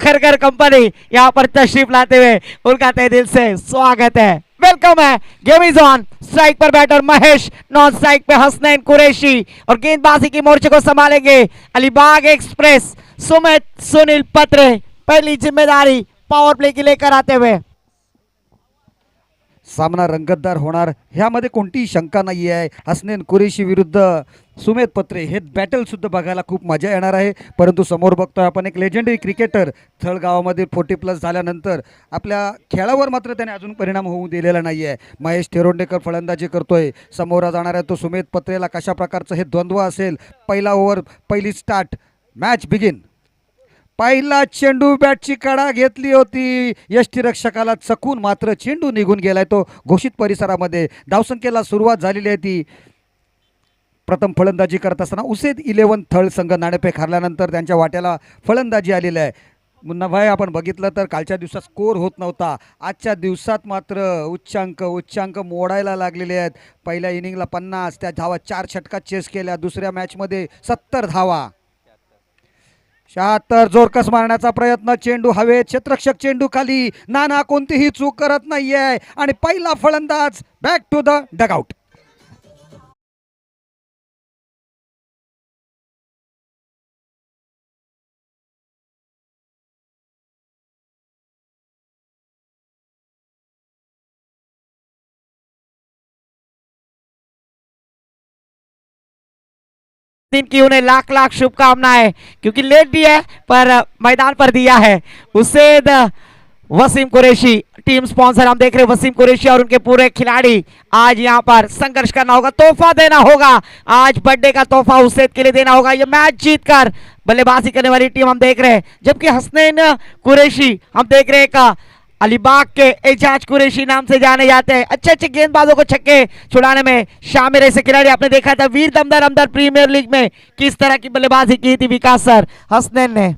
खरगर company यहाँ पर तशरीफ लाते हुए उनका तहे दिल से स्वागत है, वेलकम है। Game is on. स्ट्राइक पर बैटर महेश, नॉन स्ट्राइक पे हसनैन कुरैशी और गेंदबाजी की मोर्चे को संभालेंगे अलीबाग एक्सप्रेस सुमित सुनील पत्रे। पहली जिम्मेदारी पावर प्ले की लेकर आते हुए सामना रंगतदार होणार ह्यामध्ये कोणतीही शंका नाही आहे। हसनैन कुरैशी विरुद्ध सुमित पत्रे हे बॅटल सुद्धा बघायला खूप मजा येणार आहे। परंतु समोर बघतोय आपण एक लेजेंडरी क्रिकेटर थळगावामध्ये 40+ झाल्यानंतर आपल्या खेळावर मात्र त्याने अजून परिणाम होऊ दिलेला नाही आहे। महेश तेरोंडेकर फलंदाजी करतोय, समोर जाणार आहे तो सुमित पत्रेला कशा प्रकारचं हे द्वंद्व असेल। पहिला ओव्हर, पहिली स्टार्ट, मॅच बिगिन। पहिला चेंडू बॅटची कडा घेतली होती, यष्टीरक्षकाला चकून मात्र चेंडू निघून गेलाय तो घोषित परिसरामध्ये। धावसंख्येला सुरुवात झालेली आहे ती। प्रथम फलंदाजी करत असताना उसेद 11 थळ संघ नाणेफेक हरल्यानंतर त्यांच्या वाट्याला फलंदाजी आलेली आहे। मुन्नाभाई, आपण बघितलं तर कालच्या दिवसात स्कोर होत नव्हता, आजच्या दिवसात मात्र उच्चांक मोडायला लागलेले आहेत। पहिल्या इनिंगला 50, त्या धावा 4 षटकात चेस केल्या। दुसऱ्या मॅचमध्ये 70 धावा, 76 जोरकस मारण्याचा प्रयत्न, चेंडू हवेत, क्षेत्ररक्षक चेंडू खाली, नाना कोणतीही चूक करत नाहीये आणि पहिला फलंदाज बॅक टू द डगआउट। दिन की उन्हें लाख लाख शुभकामनाएं, क्योंकि लेट भी है पर मैदान पर दिया है। उसेद वसीम कुरैशी टीम स्पॉन्सर, हम देख रहे हैं वसीम कुरैशी और उनके पूरे खिलाड़ी। आज यहां पर संघर्ष करना होगा, तोहफा देना होगा, आज बर्थडे का तोहफा उसेद के लिए देना होगा। ये मैच जीतकर बल्लेबाजी करने वाली टीम हम देख रहे हैं, जबकि हसनैन कुरैशी हम देख रहे हैं का अलीबाग के एजाज कुरैशी नाम से जाने जाते हैं। अच्छे अच्छे गेंदबाजों को छक्के छुड़ाने में शामिल ऐसे खिलाड़ी आपने देखा था वीर दमदर प्रीमियर लीग में किस तरह की बल्लेबाजी की थी विकास सर हसनैन ने।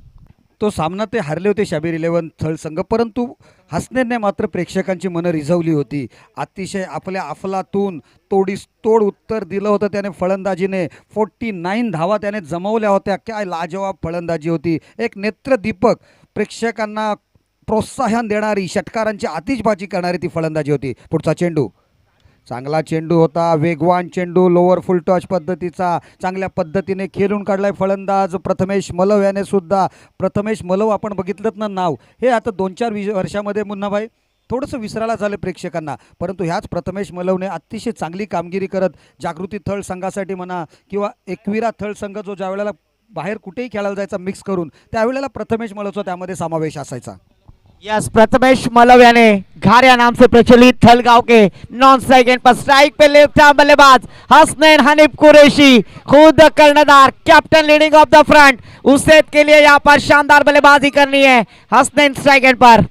तो सामना ते हरले होते शाबीर 11 थळ संघ, परंतु हसनैनने मात्र प्रेक्षकांची मनं रिझवली होती। अतिशय आपल्या अफलातून तोड उत्तर दिलं होतं त्याने फलंदाजीने। 49 धावा त्याने जमवल्या होत्या। काय लाजवाब फलंदाजी होती, एक नेत्रदीपक, प्रेक्षकांना प्रोत्साहन देणारी, षटकारांची आतिषबाजी करणारी ती फलंदाजी होती। पुढचा चेंडू, चांगला चेंडू होता, वेगवान चेंडू, लोअर फुल टच पद्धतीचा, चांगल्या पद्धतीने खेळून काढलाय फलंदाज प्रथमेश मलव याने सुद्धा। प्रथमेश मलव आपण बघितलं ना नाव, हे आता 2-4 वर्षामध्ये मुन्नाभाई थोडंसं विसरायला झालं प्रेक्षकांना, परंतु ह्याच प्रथमेश मलवने अतिशय चांगली कामगिरी करत जागृती थळ संघासाठी म्हणा किंवा एकविरा थळ संघ जो ज्या वेळेला बाहेर कुठेही खेळायला जायचा मिक्स करून, त्यावेळेला प्रथमेश मलवचा त्यामध्ये समावेश असायचा। यस, प्रथमेश मलव यानी घारिया नाम से प्रचलित थलगांव के नॉन स्ट्राइक एंड पर स्ट्राइक पे लेफ्ट आर्म बल्लेबाज हसनैन हनीफ कुरैशी, खुद कर्णधार, captain leading off the front. Usaid के लिए यहाँ पर शानदार बल्लेबाजी करनी है। हसनैन स्ट्राइक एंड पर,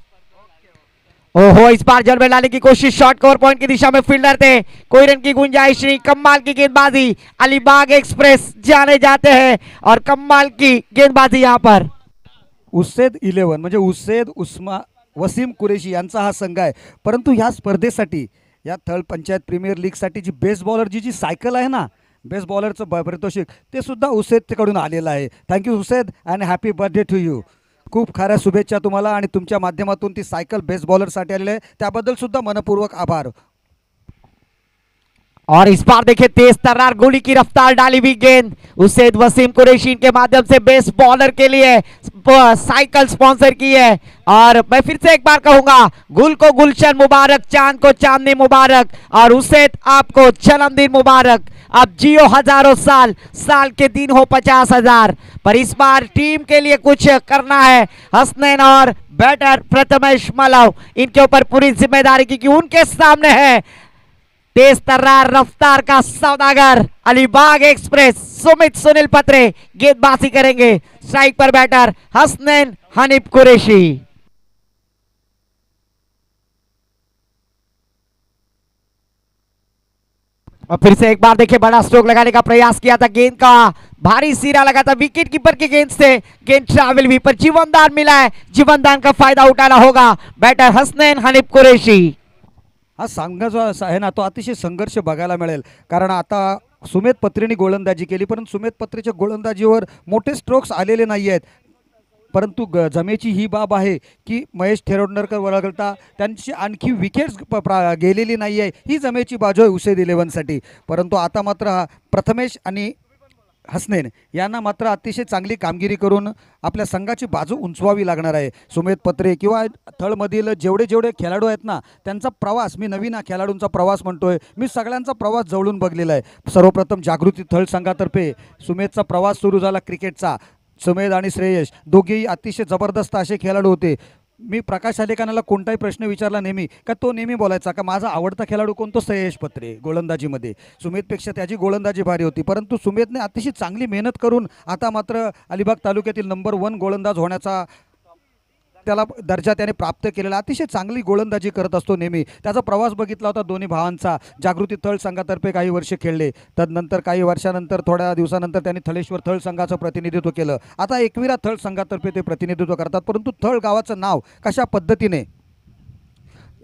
ओहो, इस बार जल में लाने की कोशिश, शॉर्ट कवर पॉइंट की दिशा में फील्डर थे, कोई रन की गुंजाइश नहीं। कमाल की गेंदबाजी, अलीबाग एक्सप्रेस जाने जाते हैं और कमाल की गेंदबाजी यहाँ पर। उसेद 11 म्हणजे उसेद वसीम कुरैशी यांचा हा संघ आहे, परंतु ह्या स्पर्धेसाठी, या थळ पंचायत प्रीमियर लीगसाठी जी बेस्ट बॉलरची जी सायकल आहे ना, बेस्ट बॉलरचं पारितोषिक ते सुद्धा उसेदकडून आलेलं आहे। Thank you Usaid and happy birthday to you. खूप खऱ्या शुभेच्छा तुम्हाला आणि तुमच्या माध्यमातून ती सायकल बेस्ट बॉलरसाठी आलेली आहे, त्याबद्दल सुद्धा मनपूर्वक आभार। और इस बार देखिए तेज तर्रार गोली की रफ्तार डाली हुई गेंद, उसेद वसीम कुरैशी के माध्यम से बेस्ट बॉलर के लिए साइकिल स्पॉन्सर की है। और मैं फिर से एक बार कहूंगा, गुल को गुलशन मुबारक, चांद को चांदनी मुबारक, और उसेद आपको जन्मदिन मुबारक। अब जियो हजारों साल, साल के दिन हो 50,000। पर इस बार टीम के लिए कुछ करना है। हसनैन और बैटर प्रथमेश मलव, इनके ऊपर पूरी जिम्मेदारी, क्योंकि उनके सामने है तेज तर्रार रफ्तार का सौदागर अलीबाग एक्सप्रेस सुमित सुनील पत्रे। गेंदबाजी करेंगे, स्ट्राइक पर बैटर हसनैन हनीफ कुरैशी। और फिर से एक बार देखिए बड़ा स्ट्रोक लगाने का प्रयास किया था, गेंद का भारी सिरा लगा था, विकेट कीपर की गेंद से गेंद ट्रैवल भी, पर जीवनदान मिला है, जीवनदान का फायदा उठाना होगा बैटर हसनैन हनीफ कुरैशी। हा संघ जो आहे ना, तो अतिशय संघर्ष बघायला मिळेल, कारण आता सुमित पत्रेने गोलंदाजी केली, परंतु सुमित पत्रेच्या गोलंदाजीवर मोठे स्ट्रोक्स आलेले नाही आहेत। परंतु जमेची ही बाब आहे की महेश थेरोडनरकर वगळता त्यांची आणखी विकेट्स गेलेली नाही आहे, ही जमेची बाजू आहे उसेद इलेव्हनसाठी. परंतु आता मात्र प्रथमेश आणि हसनैन यांना मात्र अतिशय चांगली कामगिरी करून आपल्या संघाची बाजू उंचवावी लागणार आहे. सुमेध पत्रे किंवा थळमधील जेवढे जेवढे खेळाडू आहेत ना, त्यांचा प्रवास, मी नवीन खेळाडूंचा प्रवास म्हणतोय, मी सगळ्यांचा प्रवास जवळून बघलेला आहे. सर्वप्रथम जागृती थळ संघातर्फे सुमेधचा प्रवास सुरू झाला क्रिकेटचा. सुमेध आणि श्रेयश दोघेही अतिशय जबरदस्त असे खेळाडू होते. मी प्रकाश आलेकानाला कोणताही प्रश्न विचारला नेहमी का तो नेहमी बोलायचा का माझा आवडता खेळाडू कोणतो श्रेयश पत्रे गोलंदाजीमध्ये. सुमेधपेक्षा त्याची गोलंदाजी भारी होती, परंतु सुमेधने अतिशय चांगली मेहनत करून आता मात्र अलिबाग तालुक्यातील नंबर 1 गोलंदाज होण्याचा त्याला दर्जा त्याने प्राप्त केलेला. अतिशय चांगली गोलंदाजी करत असतो नेहमी. त्याचा प्रवास बघितला होता दोन्ही भावांचा. जागृती थळ संघातर्फे काही वर्षे खेळले, तदनंतर काही वर्षानंतर थोड्या दिवसानंतर त्यांनी थळेश्वर थळ संघाचं प्रतिनिधित्व केलं. आता एकविरा थळ संघातर्फे ते प्रतिनिधित्व करतात. परंतु थळ गावाचं नाव कशा पद्धतीने,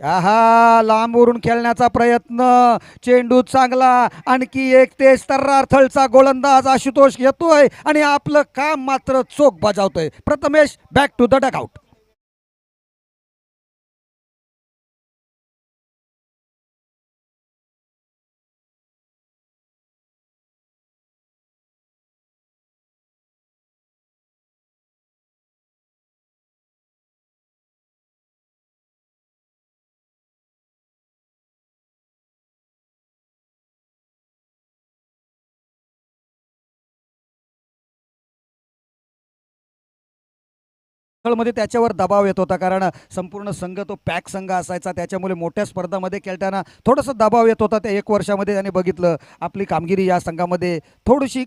आहा, लांबवरून खेळण्याचा प्रयत्न, चेंडू चांगला, आणखी एक तेज तर्रार थळचा गोलंदाज आशुतोष येतोय आणि आपलं काम मात्र चोख बजावतोय. Prathamesh back to the dugout. मध्ये त्याच्यावर दबाव येत होता, कारण संपूर्ण संघ तो पॅक संघ असायचा, त्याच्यामुळे मोठ्या स्पर्धामध्ये खेळताना थोडासा दबाव येत होता. त्या 1 वर्षामध्ये त्याने बघितलं आपली कामगिरी या संघामध्ये थोडीशी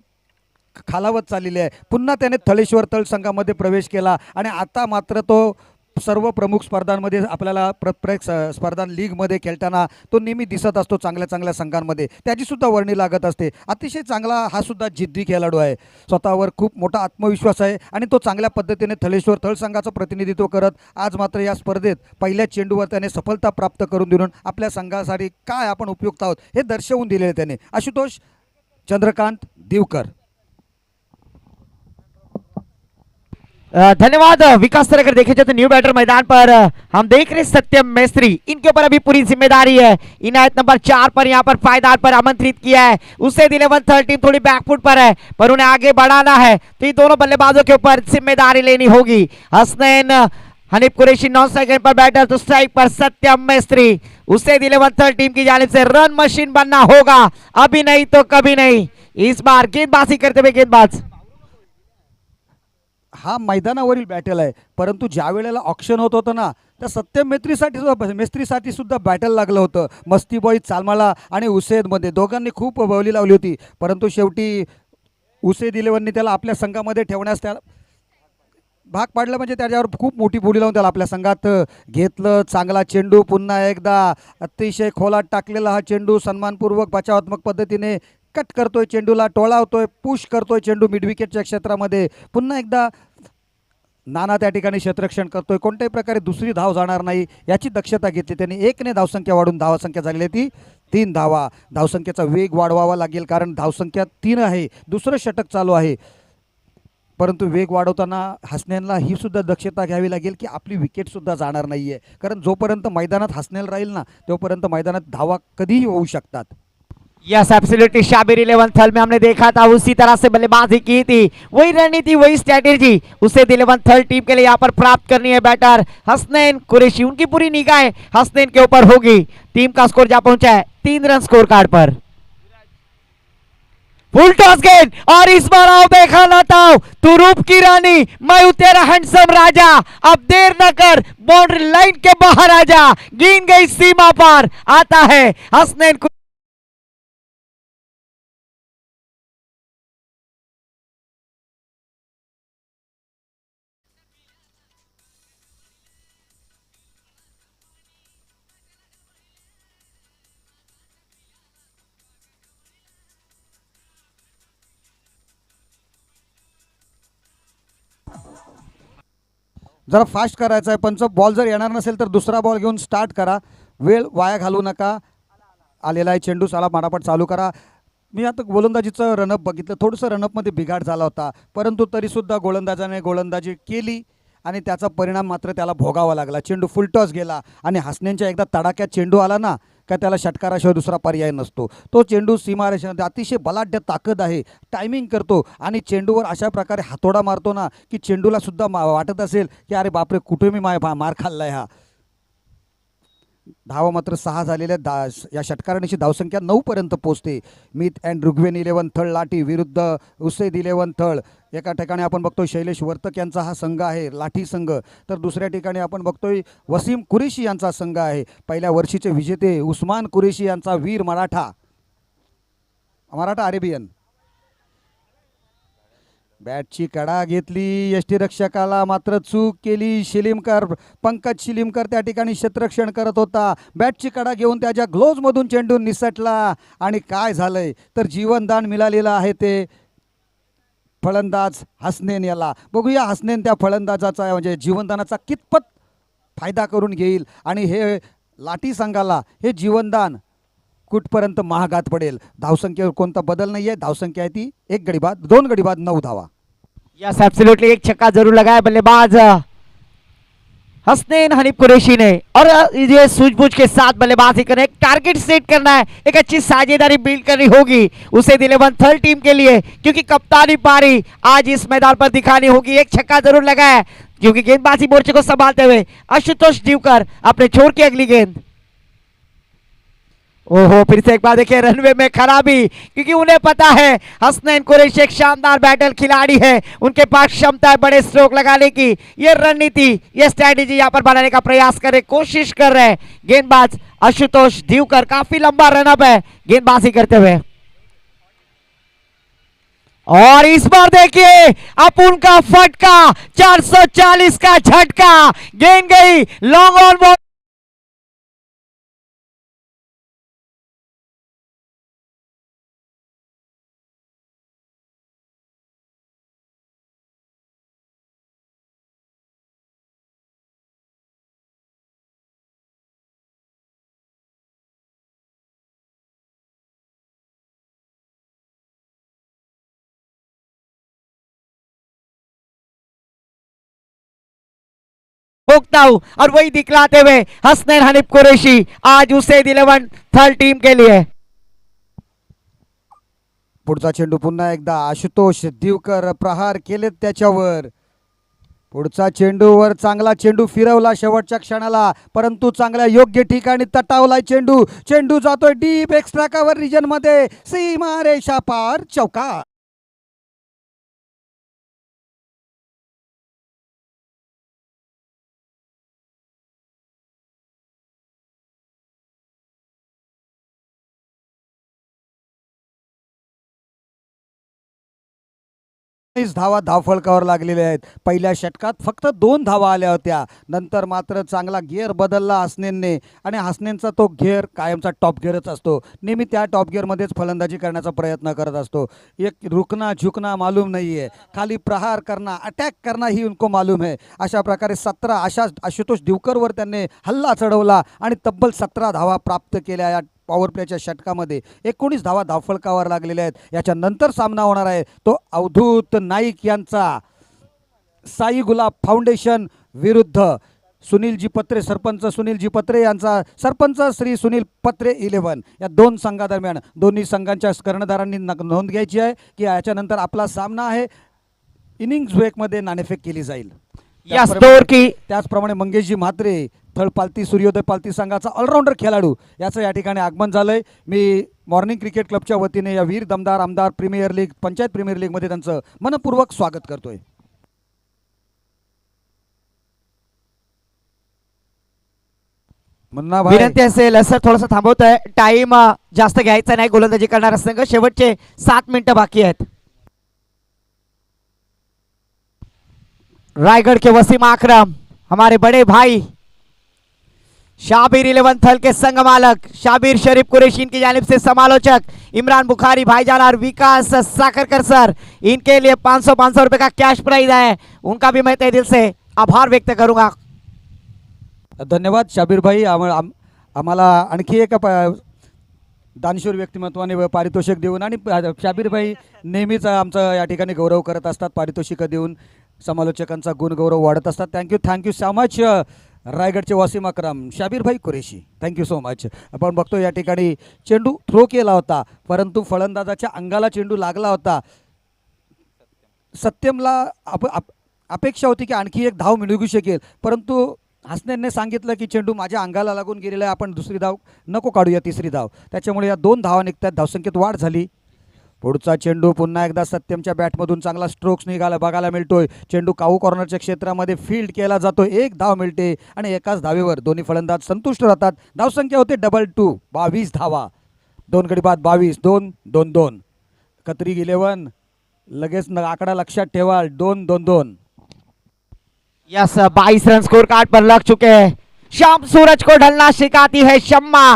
खालावत चाललेली आहे. पुन्हा त्याने थळेश्वर तळ संघामध्ये प्रवेश केला आणि आता मात्र तो सर्व प्रमुख स्पर्धांमध्ये आपल्याला प्रत्येक स्पर्धा लीगमध्ये खेळताना तो नेहमी दिसत असतो. चांगल्या चांगल्या संघांमध्ये त्याचीसुद्धा वर्णी लागत असते. अतिशय चांगला हा सुद्धा जिद्दी खेळाडू आहे. स्वतःवर खूप मोठा आत्मविश्वास आहे आणि तो चांगल्या पद्धतीने थळेश्वर तळ संघाचं प्रतिनिधित्व करत आज मात्र या स्पर्धेत पहिल्या चेंडूवर त्याने सफलता प्राप्त करून देऊन आपल्या संघासाठी काय आपण उपयुक्त आहोत हे दर्शवून दिलेले त्याने. आशुतोष चंद्रकांत दिवकर. धन्यवाद विकास सर. अगर देखे जाए तो न्यू बैटर मैदान पर हम देख रहे हैं सत्यम मेस्त्री, इनके ऊपर अभी पूरी जिम्मेदारी है. इनायत नंबर 4 पर यहाँ पर पायदार पर आमंत्रित किया है. उससे 11 टीम थोड़ी बैकफुट पर है, पर उन्हें आगे बढ़ाना है तो ये दोनों बल्लेबाजों के ऊपर जिम्मेदारी लेनी होगी. हसनैन हनीफ कुरैशी 9 सेकंड पर बैटर, तो स्ट्राइक पर सत्यम मेस्त्री. उससे 11 टीम की जानिब से रन मशीन बनना होगा, अभी नहीं तो कभी नहीं. इस बार गेंदबाजी करते हुए गेंदबाज. हा मैदानावरील बॅटल आहे, परंतु ज्या वेळेला ऑक्शन होत होतं ना, त्या सत्यम मेस्त्रीसाठी सुद्धा बॅटल लागलं होतं. मस्तीबॉई चालमाला आणि उसेदमध्ये दोघांनी खूप बवली लावली होती, परंतु शेवटी उसेद इलेव्हनने त्याला आपल्या संघामध्ये ठेवण्यास त्याला भाग पाडलं. म्हणजे त्याच्यावर खूप मोठी बोली लावून त्याला आपल्या संघात घेतलं. चांगला चेंडू पुन्हा एकदा अतिशय खोलात टाकलेला हा चेंडू सन्मानपूर्वक बचावात्मक पद्धतीने कट करतोय, चेंडूला टोळावतोय, पुश करतोय चेंडू मिड विकेटच्या क्षेत्रामध्ये. पुन्हा एकदा नाना त्या ठिकाणी क्षेत्ररक्षण करतोय. कोणत्याही प्रकारे दुसरी धाव जाणार नाही याची दक्षता घेतली त्यांनी. 1ने धावसंख्या वाढून धावसंख्या झालेली ती 3 धावा. धावसंख्येचा वेग वाढवावा लागेल, कारण धावसंख्या 3 आहे, दुसरं षटक चालू आहे. परंतु वेग वाढवताना हसनैनला ही सुद्धा दक्षता घ्यावी लागेल की आपली विकेटसुद्धा जाणार नाही आहे, कारण जोपर्यंत मैदानात हसनैन राहील ना तोपर्यंत मैदानात धावा कधीही होऊ शकतात. Yes absolutely. शाबिर 11 थल में हमने देखा था उसी तरह से बल्लेबाजी की थी, वही रणनीति वही स्ट्रैटेजी उसे 11 थल टीम के लिए यहाँ पर प्राप्त करनी है. बैटर हसनैन कुरैशी, उनकी पूरी निगाहें हसनैन के ऊपर होगी. टीम का स्कोर जा पहुंचा है 3 रन स्कोर कार्ड पर. फुल टॉस गेंद और इस बार आओ देखा लताओ, तू रूप की रानी, मैं हूं तेरा हैंडसम राजा. अब देर न कर, बाउंड्री लाइन के बाहर आ जा. गेंद गई सीमा पार, आता है हसनैन. जरा फास्ट करायचं आहे. पंच बॉल जर येणार नसेल तर दुसरा बॉल घेऊन स्टार्ट करा, वेळ वाया घालू नका. आलेला आहे चेंडू, चला मारापट चालू करा. मी आता गोलंदाजीचं रनअप बघितलं, थोडंसं रनअपमध्ये बिघाड झाला होता, परंतु तरीसुद्धा गोलंदाजाने गोलंदाजी केली आणि त्याचा परिणाम मात्र त्याला भोगावा लागला. चेंडू फुलटॉस गेला आणि हसनेंच्या एकदा तडाक्यात चेंडू आला ना का त्याला षटकाराशिवाय दुसरा पर्याय नसतो. तो चेंडू सीमारेषेमध्ये अतिशय बलाढ्य ताकद आहे, टायमिंग करतो आणि चेंडूवर अशा प्रकारे हातोडा मारतो ना की चेंडूला सुद्धा वाटत असेल की अरे बापरे कुठे मी मार खाल्लाय हा. धावा मात्र 6 झालेल्या या षटकारांची धावसंख्या 9 पर्यंत पोहोचते. मित अँड ऋग्वेन 11 थळ लाठी विरुद्ध उसेद 11 थळ. एका ठिकाणी आपण बघतोय शैलेश वर्तक यांचा हा संघ आहे लाठी संघ, तर दुसऱ्या ठिकाणी आपण बघतोय वसीम कुरेशी यांचा संघ आहे. पहिल्या वर्षीचे विजेते उस्मान कुरेशी यांचा वीर मराठा अरेबियन. बॅटची कडा घेतली, यष्टीरक्षकाला मात्र चूक केली. शिलीमकर पंकज शिलीमकर त्या ठिकाणी क्षेत्ररक्षण करत होता, बॅटची कडा घेऊन त्याच्या ग्लोव्जमधून चेंडू निसटला आणि काय झालंय तर जीवनदान मिळालेलं आहे ते फलंदाज हसनेन याला. बघूया हसनेन त्या फलंदाजाचा म्हणजे जीवनदानाचा कितपत फायदा करून घेईल आणि हे लाठी संघाला हे जीवनदान कुठपर्यंत महागात पडेल. धावसंख्येवर कोणता बदल नाही आहे, धावसंख्या आहे ती 1 गडी बाद 2 गडी बाद 9 धावा. यस एब्सोल्युटली, एक छक्का जरूर लगाया बल्लेबाज हसनैन हनीफ कुरैशी ने और ये सूझबूझ के साथ बल्लेबाजी करना, एक टारगेट सेट करना है, एक अच्छी साझेदारी बिल्ड करनी होगी उसे 11 थर्ड टीम के लिए, क्योंकि कप्तानी पारी आज इस मैदान पर दिखानी होगी. एक छक्का जरूर लगा है क्योंकि गेंदबाजी मोर्चे को संभालते हुए आशुतोष दीवकर अपने छोर की अगली गेंद. ओहो, फिर से एक बार देखिए रनवे में खराबी, क्योंकि उन्हें पता है हसनैन कुरैशी एक शानदार बैटल खिलाड़ी है, उनके पास क्षमता है बड़े स्ट्रोक लगाने की. ये रणनीति, ये स्ट्रैटेजी यहाँ पर बनाने का प्रयास करे, कोशिश कर रहे हैं गेंदबाज आशुतोष दीवकर. काफी लंबा रनअप है गेंदबाजी करते हुए. और इस बार देखिए अब उनका फटका 440 का झटका, गेंद गई लॉन्ग ऑन बॉल. भोगता हूं और वही दिखलाते हुए हसनैन हनीफ कुरैशी आज उसे 11 थर्ड टीम के लिए. पुढचा चेंडू पुन्हा एकदा आशुतोष दीवकर प्रहार केलेत त्याच्यावर. पुढचा चेंडूवर चांगला चेंडू फिरवला शेवटच्या क्षणाला, परंतु चांगल्या योग्य ठिकाणी तटावलाय चेंडू. चेंडू जातोय डीप एक्स्ट्रा कव्हर रिजन मध्ये, सीमारेषा पार चौकार. धावा धावफलकावर लागलेल्या आहेत. पहिल्या षटकात फक्त 2 धावा आल्या होत्या, नंतर मात्र चांगला गिअर बदलला हसनेनने आणि हसनेनचा तो गिअर कायमचा टॉप गिअरच असतो. नेहमी त्या टॉप गिअरमध्येच फलंदाजी करण्याचा प्रयत्न करत असतो. एक रुकना झुकना मालूम नाही आहे, खाली प्रहार करना अटॅक करना ही उनको मालूम है. अशा प्रकारे 17 अशा आशुतोष दीवकरवर त्यांनी हल्ला चढवला आणि तब्बल 17 धावा प्राप्त केल्या. या पॉवर प्लेच्या षटकामध्ये 19 धावा धावफलकावर लागलेल्या आहेत. याच्या नंतर सामना होणार आहे तो अवधूत नाईक यांचा साई गुलाब फाउंडेशन विरुद्ध सुनीलजी पत्रे, सरपंच सुनीलजी पत्रे यांचा सरपंच श्री सुनील पत्रे 11. या 2 संघादरम्यान दोन्ही संघांच्या कर्णधारांनी नोंद घ्यायची आहे की याच्यानंतर आपला सामना आहे. इनिंग्स ब्रेकमध्ये नाणेफेक केली जाईल. त्याचप्रमाणे मंगेशजी म्हात्रे थळपालती सूर्योदय पालती संघाचा ऑलराऊंडर खेळाडू याचं या ठिकाणी आगमन झालंय. मी मॉर्निंग क्रिकेट क्लबच्या वतीने या वीर दमदार आमदार प्रीमियर लीग पंचायत प्रीमियर लीगमध्ये त्यांचं मनपूर्वक स्वागत करतोय. विनंती असेल सर थोडंसं थांबवतोय, टाइम जास्त घ्यायचा नाही गोलंदाजी करणारा संघ, शेवटचे 7 मिनिटं बाकी आहेत. रायगढ़ के वसीम आकरम, हमारे बड़े भाई शाबिर 11 थल के संघ मालक शाबिर शरीफ कुरैशी की जानिब से समालोचक इमरान बुखारी भाईजान और विकास साकरकर सर, इनके लिए 500 रुपए का कैश प्राइज है, उनका भी मैं तहे दिल से आभार व्यक्त करूंगा. धन्यवाद शाबीर भाई. आम्हाला आणखी एक दानशूर व्यक्तिमत्वाने पारितोषिक देऊन आणि शाबीरभाई नेहमीच आमचा या ठिकाणी गौरव करत असतात, पारितोषिकं देऊन समालोचकांचा गुणगौरव वाढत असतात. थँक्यू सो मच रायगडचे वासिम अकरम, शाबीरभाई कुरेशी, थँक्यू सो मच. आपण बघतो या ठिकाणी चेंडू थ्रो केला होता, परंतु फलंदाजाच्या अंगाला चेंडू लागला होता. सत्यमला अपेक्षा होती की आणखी एक धाव मिळवू शकेल, परंतु हसनेनने सांगितलं की चेंडू माझ्या अंगाला लागून गेलेला आहे, आपण दुसरी धाव नको काढूया, तिसरी धाव. त्याच्यामुळे या 2 धावा निघतात, धावसंख्येत वाढ झाली. पुढचा चेंडू पुन्हा एकदा सत्यमच्या बॅटमधून चांगला स्ट्रोक्स निघाला बघायला मिळतोय. चेंडू काऊ कॉर्नरच्या क्षेत्रामध्ये फील्ड केला जातो, 1 धाव मिळते आणि एकाच धावेवर दोन्ही फलंदाज संतुष्ट राहतात. धावसंख्या होते 2-2, 22 धावा. 2 गडी बाद 22, 2-2-2. कतरी 11 लगेच आकडा लक्षात ठेवा, 2-2-2. यस 22 रन स्कोर कार्ड पर लग चुके हैं. शाम सूरज को ढलना सिखाती है शम्मा,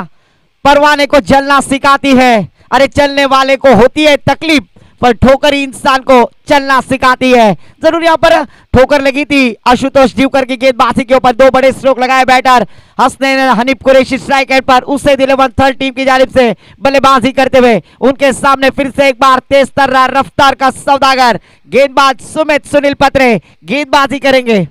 परवाने को जलना सिखाती है. अरे चलने वाले को होती है तकलीफ, पर ठोकर ही इंसान को चलना सिखाती है. जरूर यहाँ पर ठोकर लगी थी आशुतोष जीवकर की गेंदबाजी के ऊपर. 2 बड़े स्ट्रोक लगाए batter Hasnain Hanif Qureshi strike end पर. उससे दिलवन थर्ड टीम की जानिब से बल्लेबाजी करते हुए उनके सामने फिर से एक बार तेज तर्रार रफ्तार का सौदागर गेंदबाज सुमित सुनील पत्रे गेंदबाजी करेंगे.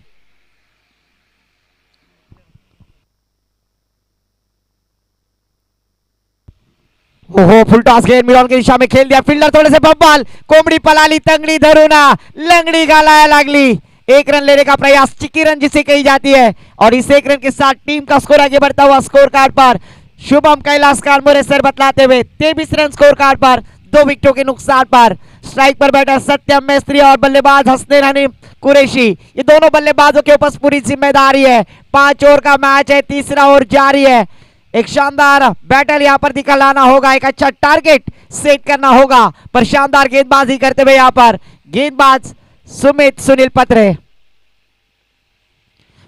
ओहो फुल टॉस गेंद मिडॉन की दिशा में खेल दिया. फील्डर थोड़े से बब्बाल, कोंबडी पलाली तंगडी धरूना लंगड़ी घालाया लागली. 1 रन लेने का प्रयास, चिक्की रन जिसे कही जाती है, और इस 1 रन के साथ टीम का स्कोर आगे बढ़ता हुआ स्कोर कार्ड पर शुभम कैलाश कारमोरे सर बतलाते हुए 23 रन स्कोर कार्ड पर 2 विकेटों के नुकसान पर. स्ट्राइक पर बैटर सत्यम मिस्त्री और बल्लेबाज हसनैन हनीफ कुरैशी, ये दोनों बल्लेबाजों के ऊपर पूरी जिम्मेदारी है. 5 ओवर का मैच है, तीसरा ओवर जारी है. एक शानदार बैटल यहां पर दिखलाना होगा, एक अच्छा टारगेट सेट करना होगा, पर शानदार गेंदबाजी करते हुए यहां पर गेंदबाज सुमित सुनील पत्रे.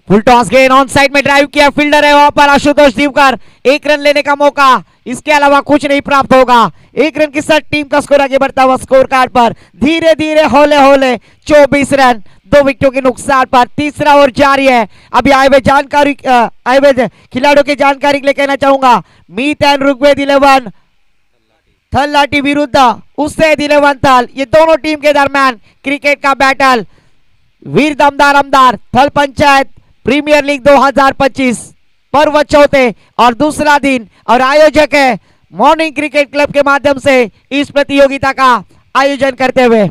फुल टॉस गेंद ऑन साइड में ड्राइव किया, फील्डर है वहां पर आशुतोष जीवकर. 1 रन लेने का मौका, इसके अलावा कुछ नहीं प्राप्त होगा. 1 रन के साथ टीम का स्कोर आगे बढ़ता हुआ स्कोर कार्ड पर धीरे धीरे हौले हौले 24 रन 2 विकेटों के नुकसान पर. तीसरा ओवर जारी है. अभी आए हुए खिलाड़ियों की जानकारी के लिए कहना चाहूंगा, मीत एंड ऋग्वेद 11 थल्लाटी विरुद्ध उससे 11 थल, ये दोनों टीम के दरमियान क्रिकेट का बैटल. वीर दमदार अमदार थल पंचायत प्रीमियर लीग 2025 पर्व चौथे और दूसरा दिन, और आयोजक है मॉर्निंग क्रिकेट क्लब के माध्यम से इस प्रतियोगिता का आयोजन करते हुए.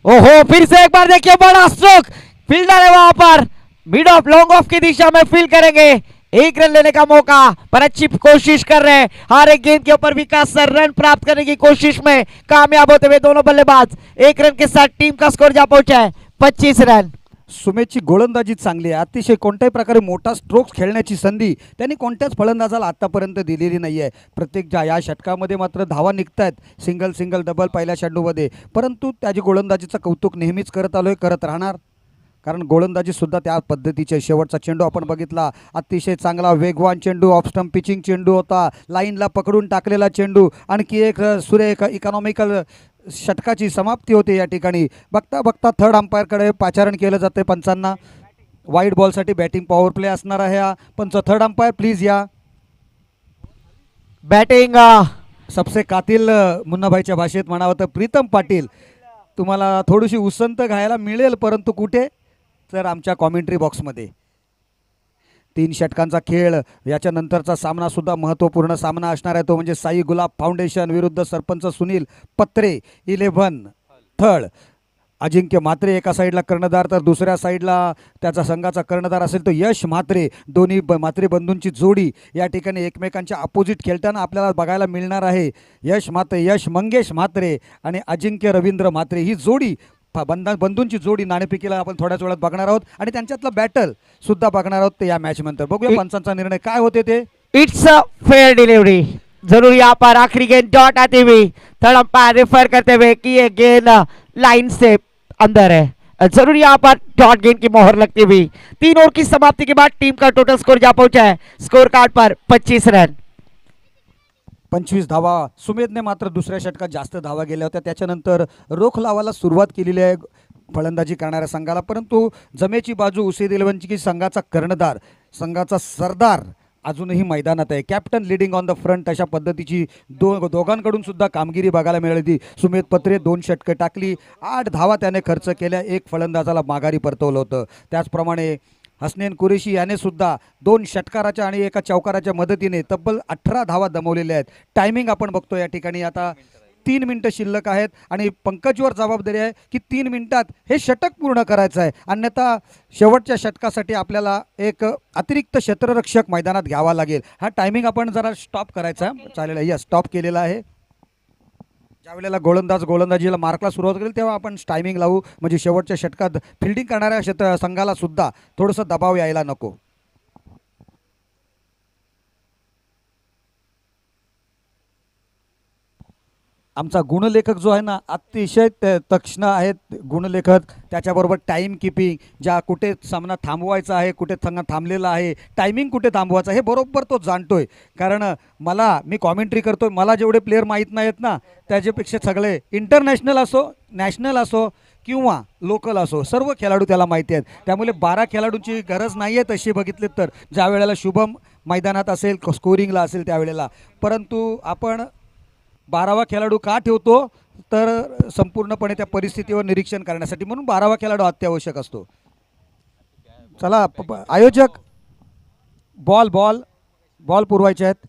ओहो फिर से एक बार देखिए बड़ा स्ट्रोक, फील्डर है वहां पर, मिड ऑफ लॉन्ग ऑफ की दिशा में फील्ड करेंगे. 1 रन लेने का मौका, पर अच्छी कोशिश कर रहे हैं. हर एक गेंद के ऊपर विकास सर रन प्राप्त करने की कोशिश में कामयाब होते हुए दोनों बल्लेबाज. 1 रन के साथ टीम का स्कोर जा पहुंचा है 25 रन. सुमेशची गोलंदाजी चांगली आहे, अतिशय कोणत्याही प्रकारे मोठा स्ट्रोक्स खेळण्याची संधी त्यांनी कोणत्याच फलंदाजाला आतापर्यंत दिलेली नाही आहे. प्रत्येक या षटकामध्ये मात्र धावा निघतायत, सिंगल डबल पहिल्या चेंडूमध्ये, परंतु त्याची गोलंदाजीचं कौतुक नेहमीच करत आलोय, करत राहणार, कारण गोलंदाजीसुद्धा त्या पद्धतीचे. शेवटचा चेंडू आपण बघितला, अतिशय चांगला वेगवान चेंडू, ऑफ स्टंप पिचिंग चेंडू होता, लाईनला पकडून टाकलेला चेंडू. आणखी एक सुरेख इकॉनॉमिकल षटकाची समाप्ती होते या ठिकाणी. बघता बघता थर्ड अंपायरकडे पाचारण केलं जाते पंचांना. वाईड बॉलसाठी बॅटिंग पॉवर प्ले असणार आहे. पंच थर्ड अंपायर प्लीज या. बॅटिंग सबसे कातिल मुन्नाभाईच्या भाषेत म्हणावं तर प्रीतम पाटील, तुम्हाला थोडीशी उसंत घ्यायला मिळेल, परंतु कुठे, तर आमच्या कॉमेंट्री बॉक्समध्ये. 3 षटकांचा खेळ, याच्यानंतरचा सामना सुद्धा महत्त्वपूर्ण सामना असणार आहे, तो म्हणजे साई गुलाब फाउंडेशन विरुद्ध सरपंच सुनील पत्रे 11 थर्ड. अजिंक्य म्हात्रे एका साईडला कर्णधार, तर दुसऱ्या साईडला त्याचा संघाचा कर्णधार असेल तो यश म्हात्रे. दोन्ही म्हात्रे बंधूंची जोडी या ठिकाणी एकमेकांच्या अपोजिट खेळताना आपल्याला बघायला मिळणार आहे. यश म्हात्रे, यश मंगेश म्हात्रे आणि अजिंक्य रवींद्र म्हात्रे ही जोडी, बंधूंची जोडी नाणेफेकीला आपण थोड्याच वेळात बघणार आहोत, आणि त्यांच्यातलं बॅटल सुद्धा बघणार आहोत ते या मॅच नंतर. बघूया पंचांचा निर्णय काय होते ते. It's a fair delivery. जरूर यहाँ पर आखिरी गेंद डॉट आती हुई, थर्ड अंपायर रेफर करते हुए कि ये गेंद लाइन से अंदर है. जरूर यहाँ पर डॉट गेंद की मोहर लगती हुई. 3 ओवर की समाप्ति के बाद टीम का टोटल स्कोर जा पहुंचा है स्कोर कार्ड पर 25 रन. 25 धावा. सुमेधने मात्र दुसऱ्या षटकात जास्त धावा गेल्या होत्या, त्याच्यानंतर रोख लावायला सुरुवात केलेली आहे फलंदाजी करणाऱ्या संघाला, परंतु जमेची बाजू उसेद 11ची संघाचा कर्णधार, संघाचा सरदार अजूनही मैदानात आहे. Captain leading on the front अशा पद्धतीची दोघांकडून सुद्धा कामगिरी बघायला मिळाली. सुमित पत्रे 2 षटकं टाकली, 8 धावा त्याने खर्च केल्या, 1 फलंदाजाला माघारी परतवलं होतं. त्याचप्रमाणे हसनैन कुरेशी याने सुद्धा 2 षटकाराच्या आणि 1 चौकाराच्या मदतीने तब्बल 18 धावा दमवलेल्या आहेत. टायमिंग आपण बघतो या ठिकाणी आता 3 मिनिटं शिल्लक आहेत आणि पंकजवर जबाबदारी आहे की 3 मिनिटात हे षटक पूर्ण करायचं आहे. अन्यथा शेवटच्या षटकासाठी आपल्याला एक अतिरिक्त क्षेत्ररक्षक मैदानात घ्यावा लागेल. हा टायमिंग आपण जरा स्टॉप करायचा आहे. चालेल, या स्टॉप केलेला आहे. ज्यावेळेला गोलंदाजीला मार्कला सुरुवात करेल तेव्हा आपण टायमिंग लावू, म्हणजे शेवटच्या षटकात फिल्डिंग करणाऱ्या संघाला सुद्धा थोडंसं दबाव यायला नको. आमचा गुणलेखक जो आहे ना, अतिशय तीक्ष्ण आहेत गुणलेखक. त्याच्याबरोबर टाईम किपिंग, ज्या कुठे सामना थांबवायचा आहे, कुठे थांबलेला आहे, टायमिंग कुठे थांबवायचा हे बरोबर तो जाणतोय. कारण मी कॉमेंट्री करतोय, मला जेवढे प्लेयर माहीत नाहीत ना त्याच्यापेक्षा सगळे इंटरनॅशनल असो, नॅशनल असो किंवा लोकल असो, सर्व खेळाडू त्याला माहिती आहेत. त्यामुळे 12 खेळाडूंची गरज नाही आहे तशी बघितले तर, ज्या वेळेला शुभम मैदानात असेल, स्कोरिंगला असेल त्यावेळेला. परंतु आपण 12वा खेळाडू का ठेवतो तर संपूर्णपणे त्या परिस्थितीवर निरीक्षण करण्यासाठी, म्हणून 12वा खेळाडू अत्यावश्यक असतो. चला आयोजक, बॉल पुरवायचे आहेत.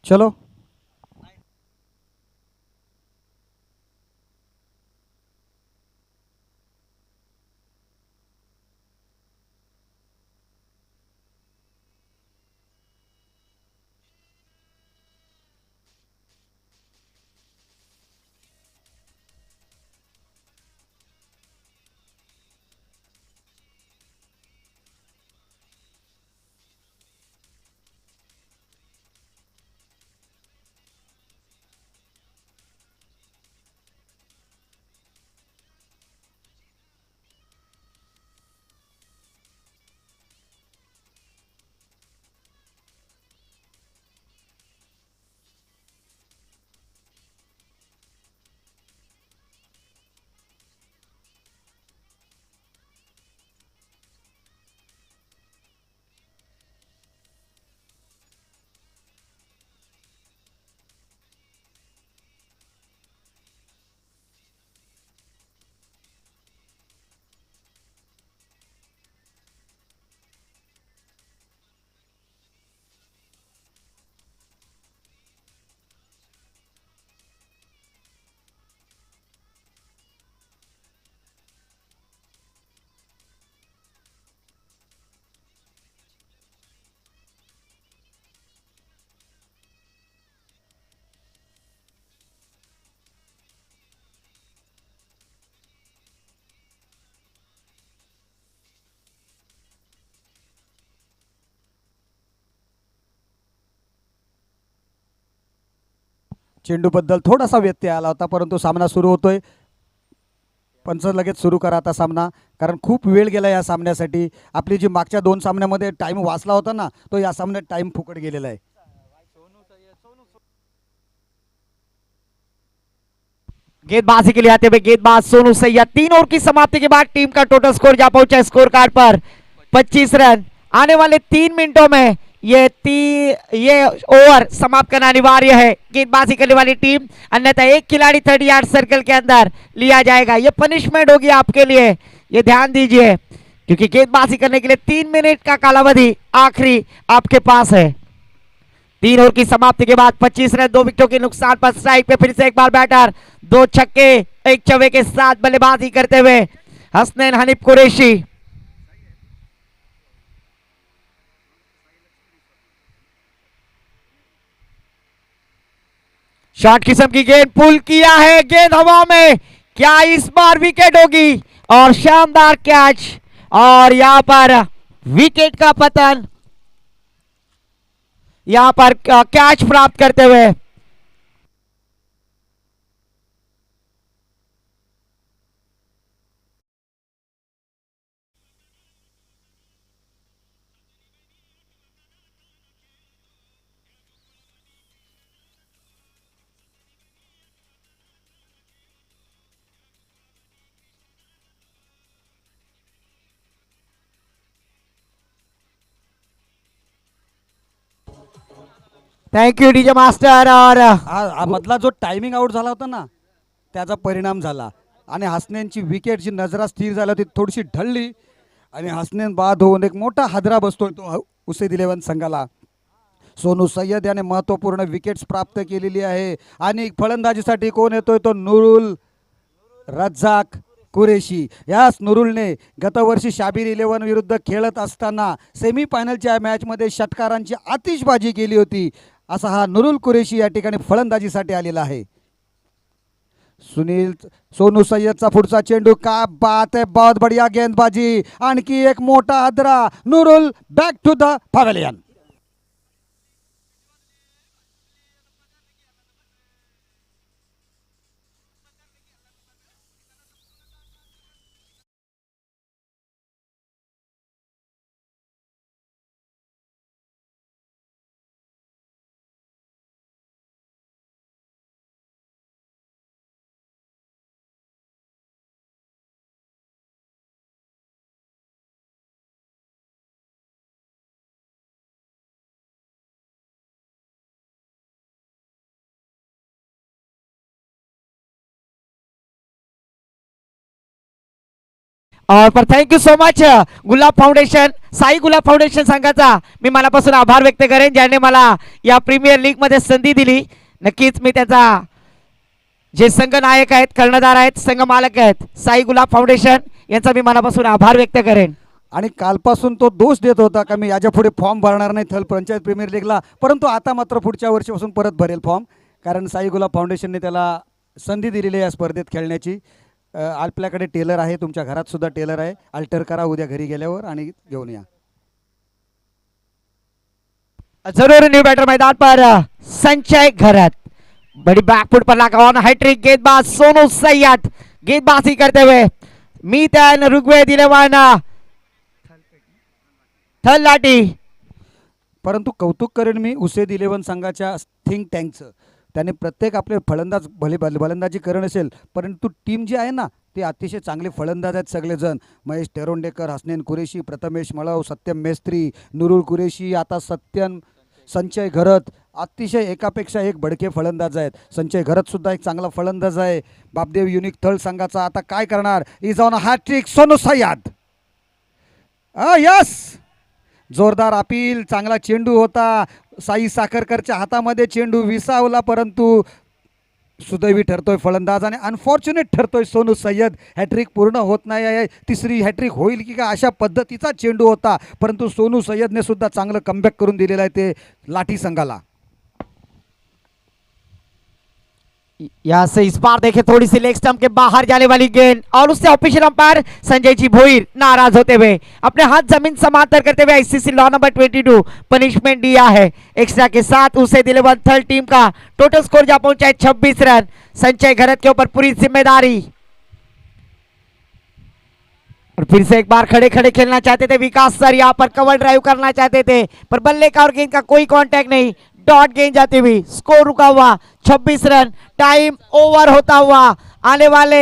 चलो, चेंडूबद्दल थोडासा व्यत्यय आला होता, परंतु सामना सुरू होतोय. पंच लगेच सुरू करा आता सामना, कारण खूप वेळ गेला या सामन्यासाठी. आपली जी मागच्या 2 सामन्यामध्ये टाइम वाचला होता ना, तो या सामन्यात टाइम फुकट गेलेला आहे. गेंदबाजी के लिए आते हुए गेंदबाज सोनू सैयद. 3 ओवर की समाप्ति के बाद टीम का टोटल स्कोर जा पहुंचा स्कोर कार्ड पर 25 रन. आने वाले 3 मिनटों में ये ओवर समाप्त करना अनिवार्य है गेंदबाजी करने वाली टीम, अन्यथा एक खिलाड़ी 30 यार्ड सर्कल के अंदर लिया जाएगा. ये पनिशमेंट होगी आपके लिए, ये ध्यान दीजिए, क्योंकि गेंदबाजी करने के लिए 3 मिनट का कालावधि आखिरी आपके पास है. 3 ओवर की समाप्ति के बाद 25 रन, 2 विकेटों के नुकसान पर स्ट्राइक पे फिर से एक बार बैटर, 2 छक्के 1 चौके के साथ बल्लेबाजी करते हुए हसनैन हनीफ कुरैशी. शॉर्ट किस्म की गेंद पुल किया है, गेंद हवा में, क्या इस बार विकेट होगी? और शानदार कैच, और यहां पर विकेट का पतन यहाँ पर कैच प्राप्त करते हुए। Thank you DJ master. और मधला जो टायमिंग आउट झाला होता ना त्याचा परिणाम झाला आणि हसनेंची विकेट जी नजरा स्थिर झाली होती थोडीशी ढळली आणि हसनेन बाद होऊन एक मोठा हादरा बसतोय तो उसेद 11 संघाला। सोनू सय्यद याने महत्त्वपूर्ण विकेट्स प्राप्त केलेली आहे आणि फलंदाजीसाठी कोण येतोय तो नुरुल रज्जाक कुरेशी। याच नुरुलने गतवर्षी शाबीर 11 विरुद्ध खेळत असताना सेमीफायनलच्या मॅचमध्ये षटकारांची आतिषबाजी केली होती। असा हा नुरुल कुरेशी या ठिकाणी फलंदाजीसाठी आलेला आहे। सुनील सोनू सय्यदचा पुढचा चेंडू, काय बात आहे, बहुत बढिया गेंदबाजी, आणखी एक मोठा हादरा, Nurul back to the pavilion. और पर thank you so much Gulab foundation, Sai Gulab foundation संघाचा मी मनापासून आभार व्यक्त करेन ज्याने मला या प्रीमियर लीग मध्ये संधी दिली। नक्कीच मी त्याचा जे संघ नायक आहेत, कर्णधार आहेत, संघ मालक आहेत, साई गुलाब फाउंडेशन यांचा मी मनापासून आभार व्यक्त करेन। आणि कालपासून तो दोष देत होता का मी याच्या पुढे फॉर्म भरणार नाही थल पंचायत प्रीमियर लीगला, परंतु आता मात्र पुढच्या वर्षीपासून परत भरेल फॉर्म, कारण साई गुलाब फाउंडेशनने त्याला संधी दिलेली आहे या स्पर्धेत खेळण्याची। आपल्याकडे टेलर आहे, तुमच्या घरात सुद्धा टेलर आहे, अल्टर करा उद्या घरी गेल्यावर आणि घेऊन या। जरूर न्यू बैटर मैदान पर संजय घरत, बड़ी बैकफुट पर लगा हुआ हैट्रिक गेंदबाज सोनू सय्यद गेंदबाजी करते हुए। मीतन ऋग्वेद 11 थल लाठी। परंतु कौतुक करेन मी उसेद 11 संघाच्या थिंक टँकचं, त्याने प्रत्येक आपले फलंदाज फलंदाजी करण असेल, परंतु टीम जी आहे ना ते अतिशय चांगले फलंदाज आहेत सगळेजण। महेश टेरोंडेकर, हसनैन कुरेशी, प्रथमेश मळव, सत्यम मेस्त्री, नुरुल कुरेशी, आता सत्यन संजय घरत, अतिशय एकापेक्षा एक बडके फलंदाज आहेत। संजय घरत सुद्धा एक चांगला फलंदाज आहे। बापदेव युनिक थळ संघाचा आता काय करणार, is on a hattrick Sonu Sayyad. Yes, जोरदार अपील, चांगला चेंडू होता, साई साखरकरच्या हातामध्ये चेंडू विसावला, परंतु सुदैवी ठरतोय फलंदाज आणि अनफॉर्च्युनेट ठरतोय सोनू सय्यद। हॅट्रिक पूर्ण होत नाही आहे, तिसरी हॅट्रिक होईल की का अशा पद्धतीचा चेंडू होता, परंतु सोनू सय्यदने सुद्धा चांगलं कमबॅक करून दिलेलं आहे ते लाठी संघाला। यहाँ से इस बार देखे थोड़ी सी लेग स्टंप के बाहर जाने वाली गेंद और उससे ऑफिशियल अंपायर संजय जी भोईर नाराज होते हुए अपने हाथ जमीन समांतर करते हुए आईसीसी लॉ नंबर 22 पनिशमेंट दिया है। एक्स्ट्रा के साथ उसे 11 थर्ड टीम का टोटल स्कोर जा पहुंचा है 26 रन। संजय घरत के ऊपर पूरी जिम्मेदारी। और फिर से एक बार खड़े खड़े खेलना चाहते थे विकास सर, यहाँ पर कवर ड्राइव करना चाहते थे पर बल्ले का और गेंद का कोई कांटेक्ट नहीं, डॉट गेंद जाती हुई, स्कोर रुका हुआ 26 रन। टाइम ओवर होता हुआ आने वाले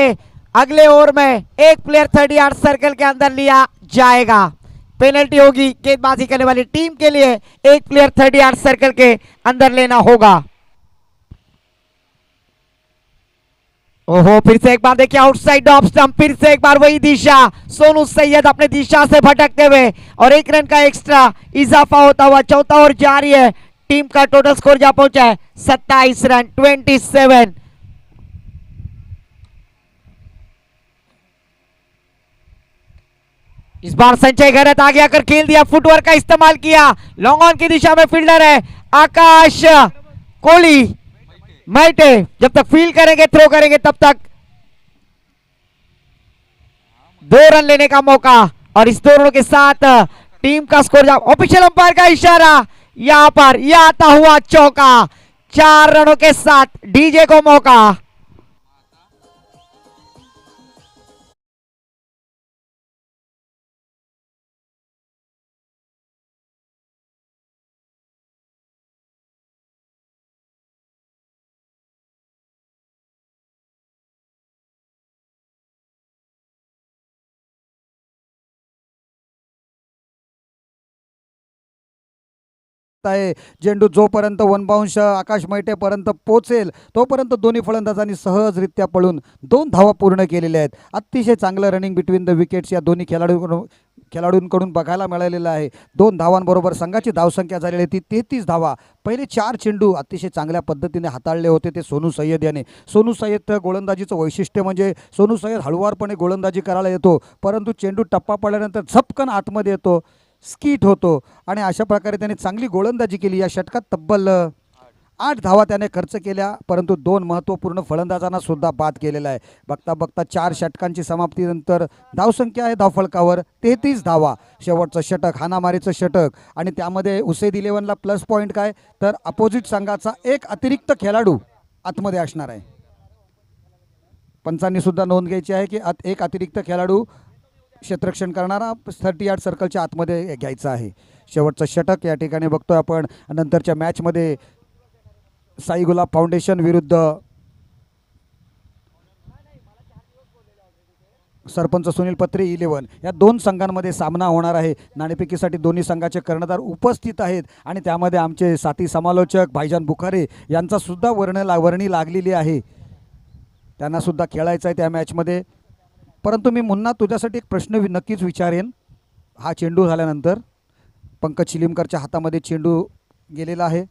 अगले ओवर में एक प्लेयर 30 यार्ड सर्कल के अंदर लिया जाएगा। पेनल्टी होगी गेंदबाजी करने वाली टीम के लिए, एक प्लेयर 30 यार्ड सर्कल के अंदर लेना होगा। ओहो, फिर से एक बार देखिए आउटसाइड ऑफ स्टंप, फिर से एक बार वही दिशा, सोनू सय्यद अपने दिशा से भटकते हुए और एक रन का एक्स्ट्रा इजाफा होता हुआ चौथा ओवर जारी है। टीम का टोटल स्कोर जा पहुंचा है 27 रन 27। इस बार संजय घरत आगे आकर खेल दिया, फुटवर्क का इस्तेमाल किया, लॉन्ग ऑन की दिशा में फील्डर है आकाश कोहली मैटे, जब तक फील्ड करेंगे थ्रो करेंगे तब तक 2 रन लेने का मौका। और इस 2 रनों के साथ टीम का स्कोर जा, ऑफिशियल अंपायर का इशारा, यहाँ पर यह आता हुआ चौका, 4 रनों के साथ डीजे को मौका। आहे चेंडू जोपर्यंत वनबाउंश आकाश मैटेपर्यंत पोहोचेल तोपर्यंत दोन्ही फलंदाजांनी सहजरित्या पळून 2 धावा पूर्ण केलेल्या आहेत. अतिशय चांगलं रनिंग बिटवीन द विकेट्स या दोन्ही खेळाडूंकडून बघायला मिळालेलं आहे. 2 धावांबरोबर संघाची धावसंख्या झालेली ती 33 धावा. पहिले 4 चेंडू अतिशय चांगल्या पद्धतीने हाताळले होते ते सोनू सय्यद याने. सोनू सय्यद गोलंदाजीचं वैशिष्ट्य म्हणजे सोनू सय्यद हळुवारपणे गोलंदाजी करायला येतो, परंतु चेंडू टप्पा पडल्यानंतर झपकन आतमध्ये येतो, स्कीट होतो आणि अशा प्रकारे त्याने चांगली गोलंदाजी केली. या षटकात तब्बल 8 धावा त्याने खर्च केल्या, परंतु 2 महत्त्वपूर्ण फलंदाजांना सुद्धा बाद केलेला आहे. बघता बघता 4 षटकांची समाप्तीनंतर धावसंख्या आहे धावफलकावर 33 धावा. शेवटचं षटक हाणामारीचं षटक आणि त्यामध्ये उसेद 11ला प्लस पॉईंट काय तर अपोजिट संघाचा एक अतिरिक्त खेळाडू आतमध्ये असणार आहे. पंचांनी सुद्धा नोंद घ्यायची आहे की एक अतिरिक्त खेळाडू क्षेत्ररक्षण करणारा 30 यार्ड सर्कलच्या आतमध्ये घ्यायचा आहे. शेवटचं षटक या ठिकाणी बघतोय आपण. नंतरच्या मॅचमध्ये साई गुलाब फाउंडेशन विरुद्ध सरपंच सुनील पत्रे 11 या 2 संघांमध्ये सामना होणार आहे. नाणेफेकीसाठी दोन्ही संघाचे कर्णधार उपस्थित आहेत आणि त्यामध्ये आमचे साथी समालोचक भाईजान बुखारे यांचा सुद्धा वर्णी लागलेली आहे. त्यांना सुद्धा खेळायचं आहे त्या मॅचमध्ये. परंतु मी मुन्ना तुझ्यासाठी एक प्रश्न नक्कीच विचारेन. हा चेंडू झाल्यानंतर पंकज चिलिमकरच्या हातामध्ये चेंडू गेलेला आहे.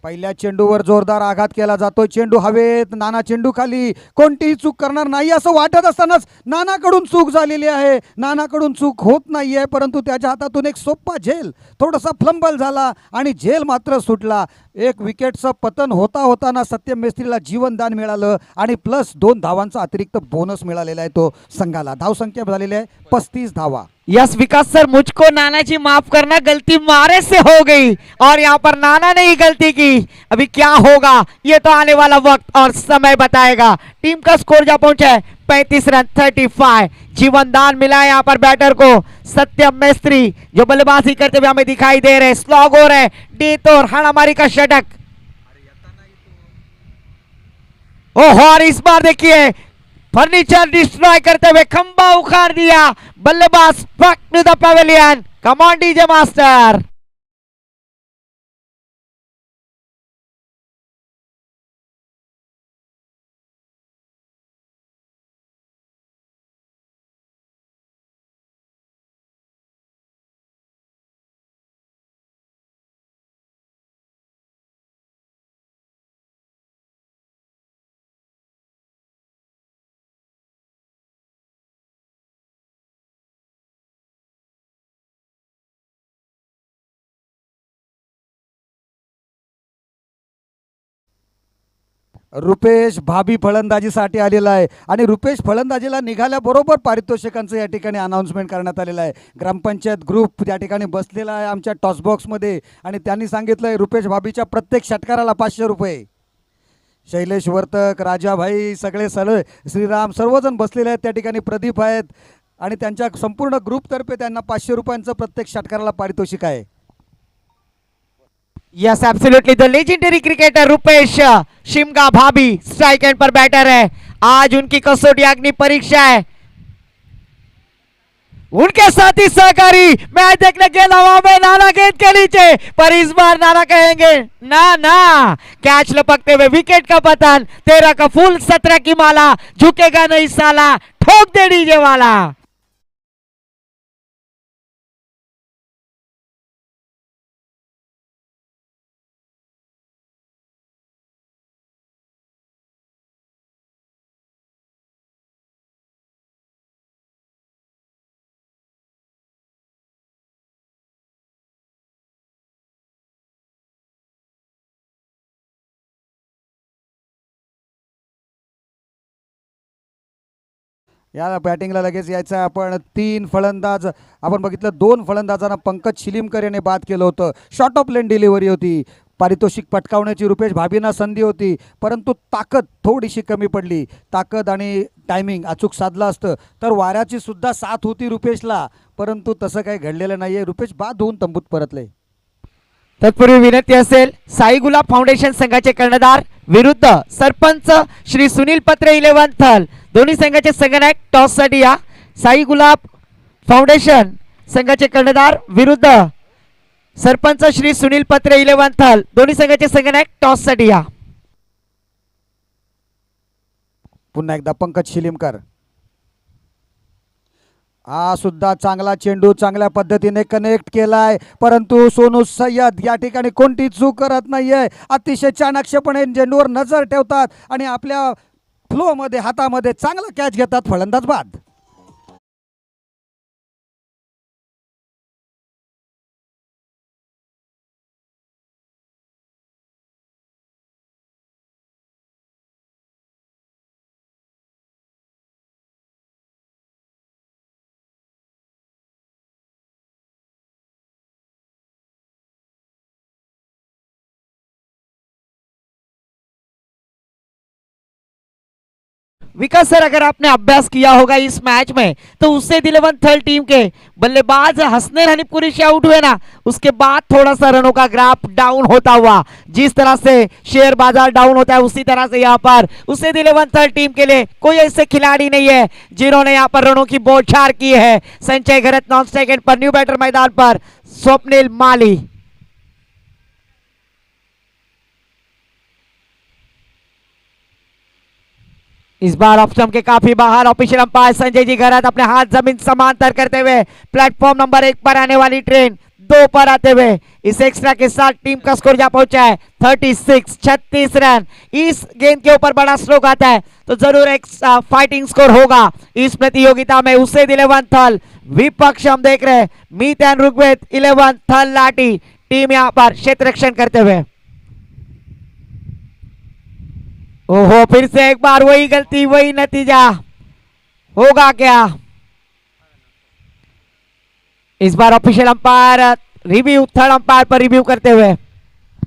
पहिल्या चेंडूवर जोरदार आघात केला जातोय. चेंडू हवेत, नाना चेंडू खाली, कोणतीही चूक करणार नाही असं वाटत असतानाच नानाकडून चूक झालेली आहे. नानाकडून चूक होत नाही आहे, परंतु त्याच्या हातातून एक सोप्पा झेल, थोडासा फ्लंबल झाला आणि झेल मात्र सुटला. एक विकेटचं पतन होताना सत्यम मेस्त्रीला जीवनदान मिळालं आणि प्लस 2 धावांचा अतिरिक्त बोनस मिळालेला आहे तो संघाला. धावसंख्या झालेली आहे 35 धावा. यस विकास सर, मुझको नाना जी माफ करना, गलती मारे से हो गई और यहाँ पर नाना ने ही गलती की. अभी क्या होगा ये तो आने वाला वक्त और समय बताएगा. टीम का स्कोर जा पहुंचा है 35 रन 35. जीवनदान मिला है यहाँ पर बैटर को सत्यम मेस्त्री, जो बल्लेबाजी करते हुए हमें दिखाई दे रहे. स्लॉग हो रहे डेथ और हाणामारी का षटक. ओहो, और इस बार देखिए फर्नीचर डिस्ट्रॉय करते हुए खंबा उखाड़ दिया. बल्लेबाज back to the pavilion. Come on DJ master. Rupesh भाभी फलंदाजीसाठी आलेला आहे आणि रुपेश फलंदाजीला निघाल्याबरोबर पारितोषिकांचं या ठिकाणी अनाउन्समेंट करण्यात आलेलं आहे. ग्रामपंचायत ग्रुप त्या ठिकाणी बसलेला आहे आमच्या टॉसबॉक्समध्ये आणि त्यांनी सांगितलं आहे रुपेश भाभीच्या प्रत्येक षटकाराला 500 रुपये. शैलेश वर्तक, राजाभाई, सगळे श्रीराम सर्वजण बसलेले आहेत त्या ठिकाणी. प्रदीप आहेत आणि त्यांच्या संपूर्ण ग्रुपतर्फे त्यांना 500 रुपयांचं प्रत्येक षटकाराला पारितोषिक आहे. Yes absolutely, the legendary cricketer Rupesh Shimga भाभी स्ट्राइक एंड पर बैटर है. आज उनकी कसौटी अग्नि परीक्षा है. उनके साथी सहकारी मैच देखने के अलावा में नाना गेंद के नीचे, पर इस बार नाना कहेंगे ना ना. कैच लपकते हुए विकेट का पतन. 13 का फुल 17 की माला. झुकेगा नहीं साला, ठोक दे डीजे वाला. या बॅटिंगला लगेच यायचं आहे. आपण 3 फलंदाज आपण बघितलं, 2 फलंदाजांना पंकज शिलीमकर याने बाद केलं होतं. शॉर्ट ऑफ लेन डिलिव्हरी होती, पारितोषिक पटकावण्याची रुपेश भाभींना संधी होती, परंतु ताकद थोडीशी कमी पडली. ताकद आणि टायमिंग अचूक साधलं असतं तर वाऱ्याची सुद्धा साथ होती रुपेशला, परंतु तसं काही घडलेलं नाही आहे. रुपेश बाद होऊन तंबूत परतले. तत्पूर्वी विनंती असेल, साई गुलाब फाउंडेशन संघाचे कर्णधार विरुद्ध सरपंच श्री सुनील पत्रे 11 थल, दोन्ही संघाचे संघनायक टॉससाठी या. साई गुलाब फाउंडेशन संघाचे कर्णधार विरुद्ध सरपंच श्री सुनील पत्रे 11 थल, दोन्ही संघाचे संघनायक टॉससाठी या. पुन्हा एकदा पंकज शिलीमकर. हा सुद्धा चांगला चेंडू चांगल्या पद्धतीने कनेक्ट केलाय, परंतु सोनू सय्यद या ठिकाणी कोणती चूक करत नाहीये. अतिशय चाणाक्षपणे चेंडूवर नजर ठेवतात आणि आपल्या फ्लोमध्ये हातामध्ये चांगला कॅच घेतात. फलंदाज बाद. विकास सर, अगर आपने अभ्यास किया होगा इस मैच में तो उससे 11 थल टीम के बल्लेबाज हसनैन हनीफ कुरैशी आउट हुए ना, उसके बाद थोड़ा सा रनों का ग्राफ डाउन होता हुआ, जिस तरह से शेयर बाजार डाउन होता है उसी तरह से यहाँ पर उससे 11 थल टीम के लिए कोई ऐसे खिलाड़ी नहीं है जिन्होंने यहाँ पर रनों की बौछार की है. संजय घरत नॉन स्ट्राइक पर न्यू बैटर मैदान पर स्वप्निल माली. इस बार ऑफ स्टंप के काफी बाहर ऑफिशियल अंपायर संजय जी घरत अपने हाथ जमीन समांतर करते हुए प्लेटफॉर्म नंबर 1 पर आने वाली ट्रेन 2 पर आते हुए इस एक्स्ट्रा के साथ टीम का स्कोर जा पहुंचा है 36 रन. इस गेंद के ऊपर बड़ा स्ट्रोक आता है तो जरूर एक फाइटिंग स्कोर होगा इस प्रतियोगिता में. उससे 11 थल विपक्ष हम देख रहे हैं मीत एंड ऋग्वेद 11 थल लाठी टीम यहां पर क्षेत्र रक्षण करते हुए. ओहो, फिर से एक बार वही गलती वही नतीजा, होगा क्या? इस बार official umpire review third umpire पर रिव्यू करते हुए.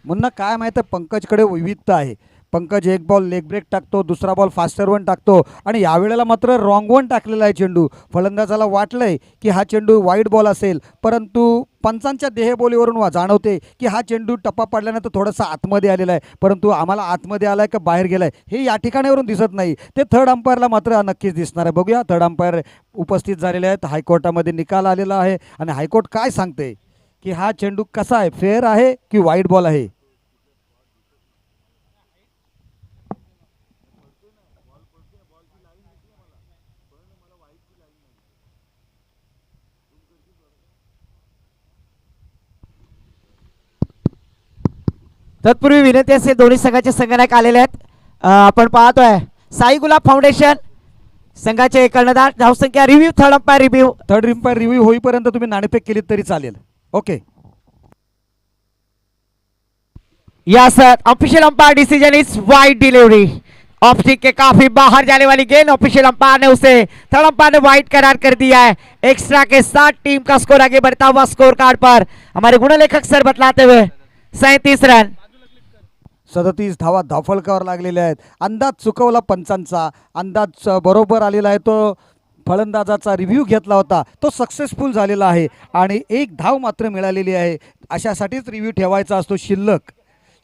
मुन्ना काय माहिती आहे, पंकजकडे विविधता आहे. पंकज एक बॉल लेग ब्रेक टाकतो, दुसरा बॉल फास्टर वन टाकतो आणि यावेळेला मात्र रॉंग वन टाकलेला आहे चेंडू. फलंदाजाला वाटलंय की हा चेंडू वाईड बॉल असेल, परंतु पंचांच्या देहबोलीवरून जाणवते की हा चेंडू टप्पा पडल्यानंतर थोडासा आतमध्ये आलेला आहे, परंतु आम्हाला आतमध्ये आलाय का बाहेर गेलाय हे या ठिकाणावरून दिसत नाही. ते थर्ड अंपायरला मात्र नक्कीच दिसणार आहे. बघूया, थर्ड अंपायर उपस्थित झालेले आहेत. हायकोर्टामध्ये निकाल आलेला आहे आणि हायकोर्ट काय सांगते की हा चेंडू कसा आहे, फेअर आहे की वाईड बॉल आहे. तत्पूर्वी विनंती असेल, दोन्ही संघाचे संघनायक आलेले आहेत. आपण पाहतोय साई गुलाब फाउंडेशन संघाचे कर्णधार. धावसंख्या रिव्ह्यू थर्ड अंपायर रिव्ह्यू होईपर्यंत तुम्ही नाणेफेक केली तरी चालेल. Okay. Yes sir, official umpire decision is wide delivery. Off stick के काफी बाहर जाने वाली गेंद ऑफिशियल अंपायर ने उसे थर्ड अंपायर ने वाइड करार कर दिया है. एक्स्ट्रा के साथ टीम का स्कोर आगे बढ़ता हुआ स्कोर कार्ड पर हमारे गुणलेखक सर बतलाते हुए 37 रन. 37 धावा धावफलकावर लागलेल्या आहेत. अंदाज चुकवला पंचांचा, अंदाज बरोबर आलेला आहे. तो फलंदाजाचा रिव्ह्यू घेतला होता, तो सक्सेसफुल झालेला आहे आणि 1 धाव मात्र मिळालेली आहे. अशासाठीच रिव्ह्यू ठेवायचा असतो,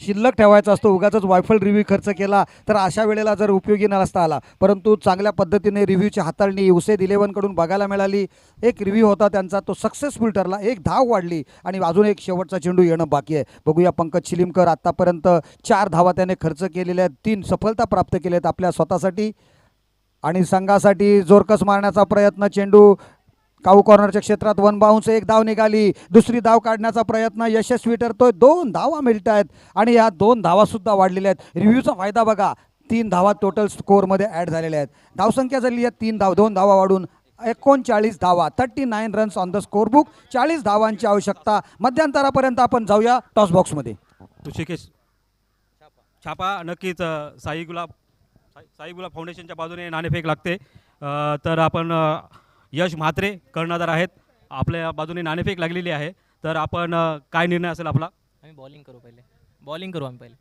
शिल्लक ठेवायचा असतो. उगाचच वायफल रिव्ह्यू खर्च केला तर अशा वेळेला जर उपयोगी नसता आला, परंतु चांगल्या पद्धतीने रिव्ह्यूची हाताळणी उसेद 11 कडून बघायला मिळाली. एक रिव्ह्यू होता त्यांचा, तो सक्सेसफुल ठरला. 1 धाव वाढली आणि अजून एक शेवटचा चेंडू येणं बाकी आहे. बघूया, पंकज शिलीमकर आतापर्यंत 4 धावा त्याने खर्च केलेल्या आहेत, 3 सफलता प्राप्त केल्या आहेत आपल्या स्वतःसाठी आणि संघासाठी. जोरकस मारण्याचा प्रयत्न, चेंडू काऊ कॉर्नरच्या क्षेत्रात 1 बाउन्स, 1 धाव निघाली. दुसरी धाव काढण्याचा प्रयत्न यशस्वी ठरतोय. 2 धावा मिळत आहेत आणि या 2 धावासुद्धा वाढलेल्या आहेत. रिव्ह्यूचा फायदा बघा, 3 धावा टोटल स्कोअरमध्ये ॲड झालेल्या आहेत. धावसंख्या झाली आहे 2 धावा वाढून 39 धावा, 39 runs on the score book. 40 धावांची आवश्यकता. मध्यंतरापर्यंत आपण जाऊया टॉस बॉक्समध्ये. ऋषिकेश छापा नक्कीच साई गुलाब फाउंडेशनच्या बाजूने नाणेफेक लागते. तर आपण यश म्हात्रे कर्णधार आहेत. आपल्या बाजूने नाणेफेक लागलेली आहे. तर आपण काय निर्णय असेल आपला? आम्ही बॉलिंग करू पहिले. बॉलिंग करू आम्ही पहिले.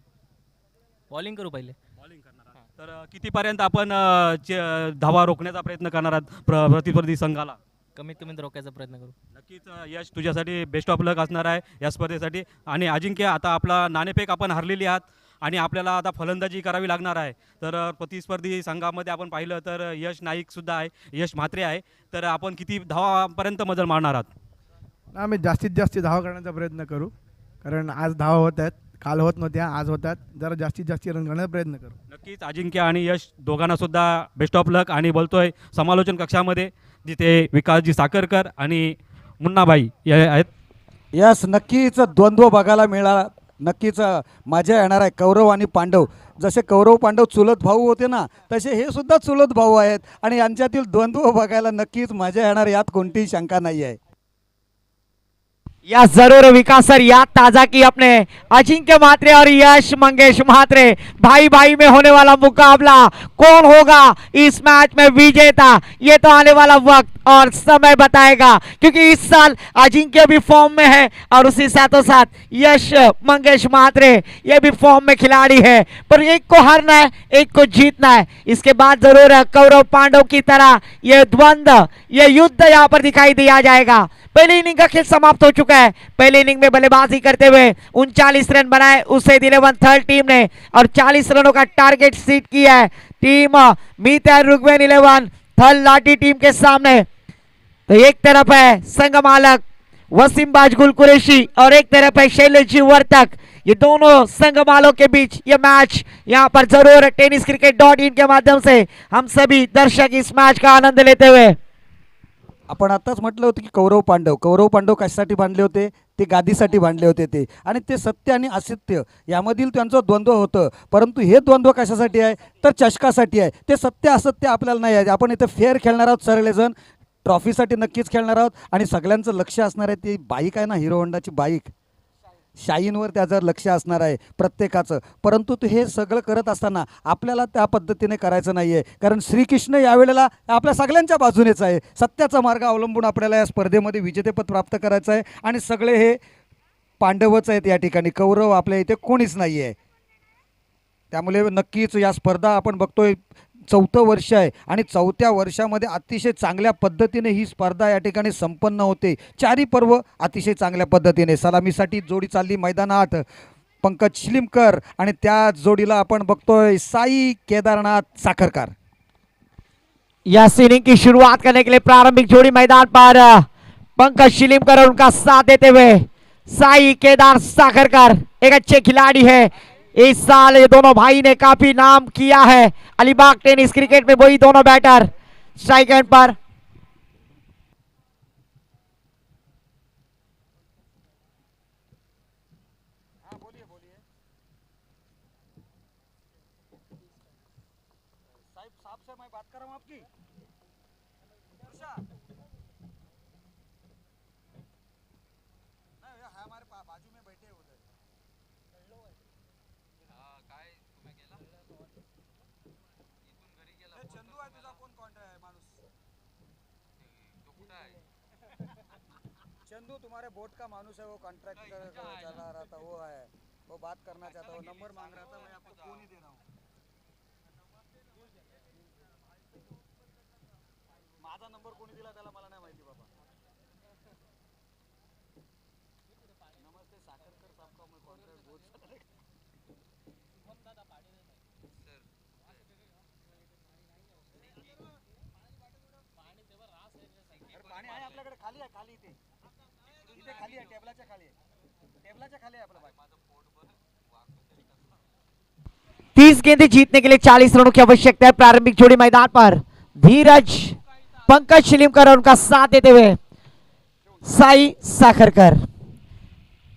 बॉलिंग करू पहिले. बॉलिंग करणार आहात. तर कितीपर्यंत आपण धावा रोखण्याचा प्रयत्न करणार आहात प्रतिस्पर्धी संघाला? कमीत कमी रोखायचा प्रयत्न करू. नक्कीच यश तुझ्यासाठी बेस्ट ऑफ लक असणार आहे या स्पर्धेसाठी. आणि अजिंक्य, आता आपला नाणेफेक आपण हरलेली आहात आणि आपल्याला आता फलंदाजी करावी लागणार आहे. तर प्रतिस्पर्धी संघामध्ये आपण पाहिलं तर यश नाईकसुद्धा आहे, यश म्हात्रे आहे. तर आपण किती धावापर्यंत मजल मारणार आहात? आम्ही जास्तीत जास्त धावा करण्याचा प्रयत्न करू, कारण आज धावा होत आहेत, काल होत नव्हत्या, आज होतात. जरा जास्तीत जास्त रन करण्याचा प्रयत्न करू. नक्कीच अजिंक्य आणि यश दोघांना सुद्धा बेस्ट ऑफ लक. आणि बोलतोय समालोचन कक्षामध्ये जिथे विकासजी साखरकर आणि मुन्नाबाई हे आहेत. यस, नक्कीच द्वंद्व बघायला मिळाला. नक्कीच मजा येणार आहे. कौरव आणि पांडव, जसे कौरव पांडव चुलत भाऊ होते ना, तसे हे सुद्धा चुलत भाऊ आहेत आणि यांच्यातील द्वंद्व बघायला नक्कीच मजा येणार, यात कोणतीही शंका नाही आहे. या जरूर विकास सर याद ताजा की अपने अजिंक्य म्हात्रे और यश मंगेश म्हात्रे भाई भाई में होने वाला मुकाबला, कौन होगा इस मैच में विजेता, ये तो आने वाला वक्त और समय बताएगा, क्योंकि इस साल अजिंक्य भी फॉर्म में है और उसी साथों साथ यश मंगेश म्हात्रे ये भी फॉर्म में खिलाड़ी है। पर एक को हारना है, एक को जीतना है। इसके बाद जरूर कौरव पांडव की तरह ये द्वंद्व, ये युद्ध यहाँ पर दिखाई दिया जाएगा। पहली इनिंग का खेल समाप्त हो चुका है। पहली इनिंग में बल्लेबाजी करते हुए 39 रन बनाए उसेद 11 थर्ड टीम ने और 40 रनों का टारगेट सीट किया है टीम मीत रुग्वेन 11 थर्ड लाठी टीम के सामने। तो एक तरफ है संघ मालक वसीम बाजगुल कुरैशी और एक तरफ है शैलेश जी वर्तक। ये दोनों संघ मालों के बीच ये मैच यहाँ पर जरूर tenniscricket.in के माध्यम से हम सभी दर्शक इस मैच का आनंद लेते हुए। आपण आत्ताच म्हटलं होतं की कौरव पांडव कशासाठी बांधले होते? ते गादीसाठी बांधले होते ते, आणि ते सत्य आणि असत्य यामधील त्यांचं द्वंद्व होतं. परंतु हे द्वंद्व कशासाठी आहे तर चषकासाठी आहे. ते सत्य असत्य आपल्याला नाही आहे. आपण इथे फेअर खेळणार आहोत, सगळेजण ट्रॉफीसाठी नक्कीच खेळणार आहोत आणि सगळ्यांचं लक्ष असणार आहे ती बाईक आहे ना, हिरो होंडाची बाईक शाईनवर त्याचं लक्ष असणार आहे प्रत्येकाचं. परंतु हे सगळं करत असताना आपल्याला त्या पद्धतीने करायचं नाही आहे, कारण श्रीकृष्ण यावेळेला आपल्या सगळ्यांच्या बाजूनेच आहे. सत्याचा मार्ग अवलंबून आपल्याला या स्पर्धेमध्ये विजेतेपद प्राप्त करायचं आहे आणि सगळे हे पांडवच आहेत या ठिकाणी, कौरव आपल्या इथे कोणीच नाही आहे. त्यामुळे नक्कीच या स्पर्धा आपण बघतोय 4थं वर्ष आहे आणि 4थ्या वर्षामध्ये अतिशय चांगल्या पद्धतीने ही स्पर्धा या ठिकाणी संपन्न होते. चारी पर्व अतिशय चांगल्या पद्धतीने. सलामीसाठी जोडी चालली मैदानात पंकज शिलीमकर आणि त्या जोडीला आपण बघतोय साई केदारनाथ साखरकर. यस, इनिंग की शुरुआत करने के लिए प्रारंभिक जोड़ी मैदान पर पंकज शिलीमकर और उनका साथ देते हुए साई केदार साखरकर एक अच्छे खिलाड़ी है। इस साल ये दोनों भाई ने काफी नाम किया है अलीबाग टेनिस क्रिकेट में। वही दोनों बैटर स्ट्राइक एंड पर चंदू तुम्हारे बोट का मानुस है, वो कॉन्ट्रैक्ट चला रहा था, वो है, वो बात करना चाहता, वो नंबर मांग रहा था, मैं आपको फोन ही दे रहा हूँ. माझा नंबर कोणी दिला त्याला मला नाही माहिती बाबा. नमस्ते साखरकर साहब का मैं कॉन्ट्रैक्ट बहुत पाणी आहे आपल्याकडे, खाली आहे, खाली इथे इथे खाली आहे, टेबलाच्या खाली आहे, टेबलाच्या खाली आहे आपलं बाई. 30 गेंदें जीतने के लिए 40 रनों की आवश्यकता है। प्रारंभिक जोड़ी मैदान पर धीरज पंकज शिलीमकर और उनका साथ देते हुए साई साखरकर।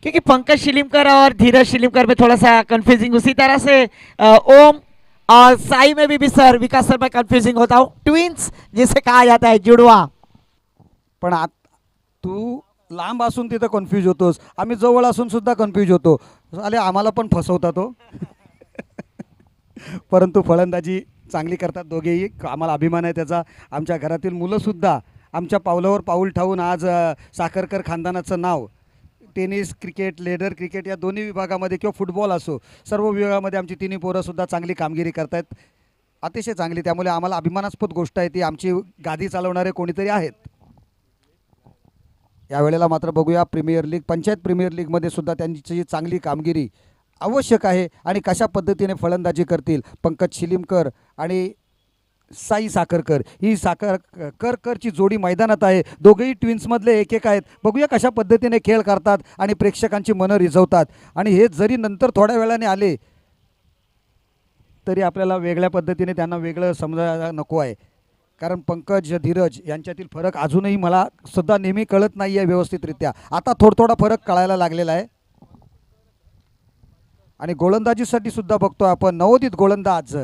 क्योंकि पंकज शिलीमकर और धीरज शिलीमकर में थोड़ा सा कंफ्यूजिंग, उसी तरह से ओम और साई में भी सर विकास सर मैं कंफ्यूजिंग होता हूँ। ट्विंस जिसे कहा जाता है, जुड़वा. पण तू लांब असून तिथं कन्फ्यूज होतोस, आम्ही जवळ असून सुद्धा कन्फ्यूज होतो. आले आम्हाला पण फसवता तो. परंतु फलंदाजी चांगली करतात दोघेही, आम्हाला अभिमान आहे त्याचा. आमच्या घरातील मुलंसुद्धा आमच्या पावलावर पाऊल ठेवून आज साखरकर खानदानाचं नाव टेनिस, क्रिकेट, लेडर क्रिकेट या दोन्ही विभागामध्ये किंवा फुटबॉल असो, सर्व विभागामध्ये आमची तिन्ही पोरंसुद्धा चांगली कामगिरी करत आहेत, अतिशय चांगली. त्यामुळे आम्हाला अभिमानास्पद गोष्ट आहे ती, आमची गादी चालवणारे कोणीतरी आहेत. यावेळेला मात्र बघूया प्रीमियर लीग, पंचायत प्रीमियर लीगमध्ये सुद्धा त्यांची चांगली कामगिरी आवश्यक आहे आणि कशा पद्धतीने फलंदाजी करतील पंकज शिलीमकर आणि साई साखरकर. ही साखरकरची जोडी मैदानात आहे. दोघेही ट्विन्समधले एक आहेत. बघूया कशा पद्धतीने खेळ करतात आणि प्रेक्षकांची मनं रिझवतात. आणि हे जरी नंतर थोड्या वेळाने आले तरी आपल्याला वेगळ्या पद्धतीने त्यांना वेगळं समजायला नको आहे, कारण पंकज धीरज यांच्यातील फरक अजूनही मला सुद्धा नेहमी कळत नाही आहे व्यवस्थितरित्या. आता थोडा फरक कळायला लागलेला आहे. आणि गोलंदाजीसाठी सुद्धा बघतो आपण नवोदित गोलंदाज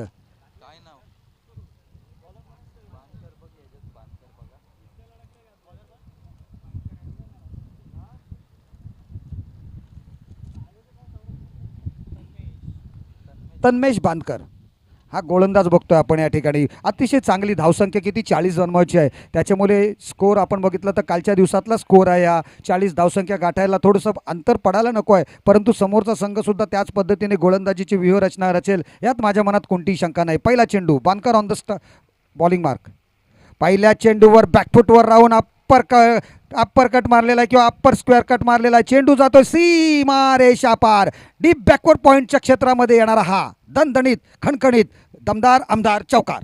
तन्मेश बांदकर हा गोलंदाज बघतोय आपण या ठिकाणी. अतिशय चांगली धावसंख्या किती 40 बनवायची आहे, त्याच्यामुळे स्कोर आपण बघितलं तर कालच्या दिवसातला स्कोर आहे. या 40 धावसंख्या गाठायला थोडंसं अंतर पडायला नको आहे, परंतु समोरचा संघसुद्धा त्याच पद्धतीने गोलंदाजीची व्यूहरचना रचेल यात माझ्या मनात कोणतीही शंका नाही. पहिला चेंडू Bandkar on the bowling mark. पहिल्या चेंडूवर बॅकफुटवर राहून अप्पर कट मारलेला आहे किंवा अप्पर स्क्वेअर कट मारलेला आहे. चेंडू जातो सीमा रेषा पार, डीप बॅकवर्ड पॉईंटच्या क्षेत्रामध्ये येणारा हा दणदणीत खणखणीत दमदार आमदार चौकार.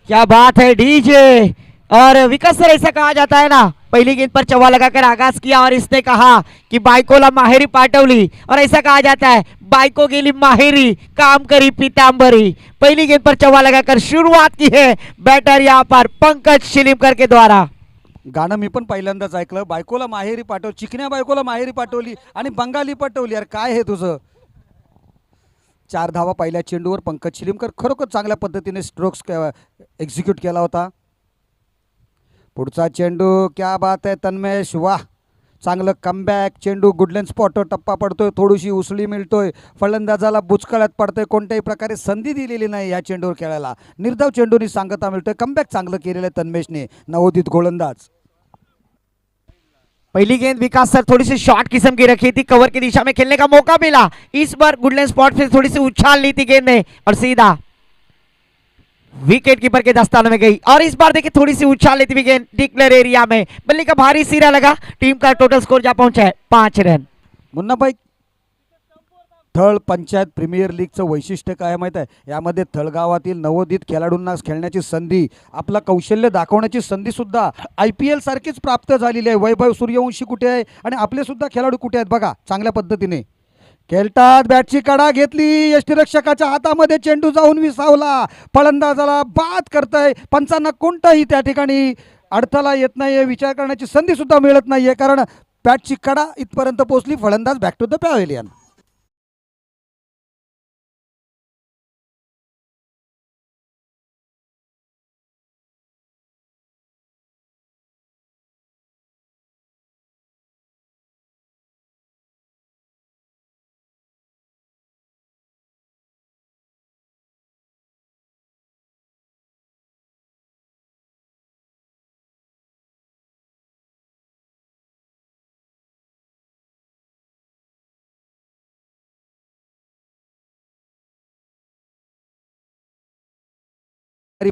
क्या बात है डीजे। और विकास सर, ऐसा कहा जाता है ना, पहली गेंद पर चौवा लगाकर आगाज किया और इसने कहा कि बायकोला माहेरी पाठवली, और ऐसा कहा जाता है बायको गेली माहेरी काम करी पीतांबरी. पहली गेंद पर चौवा लगाकर शुरुआत की है बैटर यहाँ पर पंकज शिलीमकर के द्वारा. गाणं मी पण पहिल्यांदाच ऐकलं, बायकोला माहेरी पाठव, चिकन्या बायकोला माहेरी पाठवली आणि बंगाली पाठवली. यार काय हे तुझं. 4 धावा पहिल्या चेंडूवर पंकज शिलीमकर खरोखर चांगल्या पद्धतीने स्ट्रोक्स एक्झिक्यूट केला होता. पुढचा चेंडू, क्या बात आहे तन्मेश, वाह, चांगलं कमबॅक. चेंडू गुडलेन स्पॉटवर टप्पा पडतोय, थोडीशी उसळी मिळतोय, फलंदाजाला बुचकळ्यात पडतोय, कोणत्याही प्रकारे संधी दिलेली नाही या चेंडूवर खेळायला. निर्धाव चेंडूनी सांगता मिळतोय, कमबॅक चांगलं केलेलं आहे तन्मेशने, नवोदित गोलंदाज. पहली गेंद विकास सर थोड़ी सी शॉर्ट किस्म की रखी थी, कवर की दिशा में खेलने का मौका मिला. इस बार गुडलैंड स्पॉट से थोड़ी सी उछाल ली थी गेंद ने और सीधा विकेट कीपर के दस्ताने में गई. और इस बार देखिए थोड़ी सी उछाल ली थी गेंद डिक्लेयर एरिया में, बल्ले का भारी सिरा लगा. टीम का टोटल स्कोर जा पहुंचा है 5 रन. मुन्नाभाई, थळ पंचायत प्रीमियर लीगचं वैशिष्ट्य काय माहीत आहे, यामध्ये थळगावातील नवोदित खेळाडूंना खेळण्याची संधी, आपलं कौशल्य दाखवण्याची संधीसुद्धा IPL सारखीच प्राप्त झालेली आहे. वैभव सूर्यवंशी कुठे आहे आणि आपले सुद्धा खेळाडू कुठे आहेत बघा, चांगल्या पद्धतीने खेळतात. बॅटची कडा घेतली, यष्टीरक्षकाच्या हातामध्ये चेंडू जाऊन विसावला, फलंदाजाला बाद करतंय. पंचांना कोणताही त्या ठिकाणी अडथळा येत नाहीये, विचार करण्याची संधी सुद्धा मिळत नाहीये, कारण बॅटची कडा इथपर्यंत पोहोचली. फलंदाज बॅक टू द पॅव्हेलियन.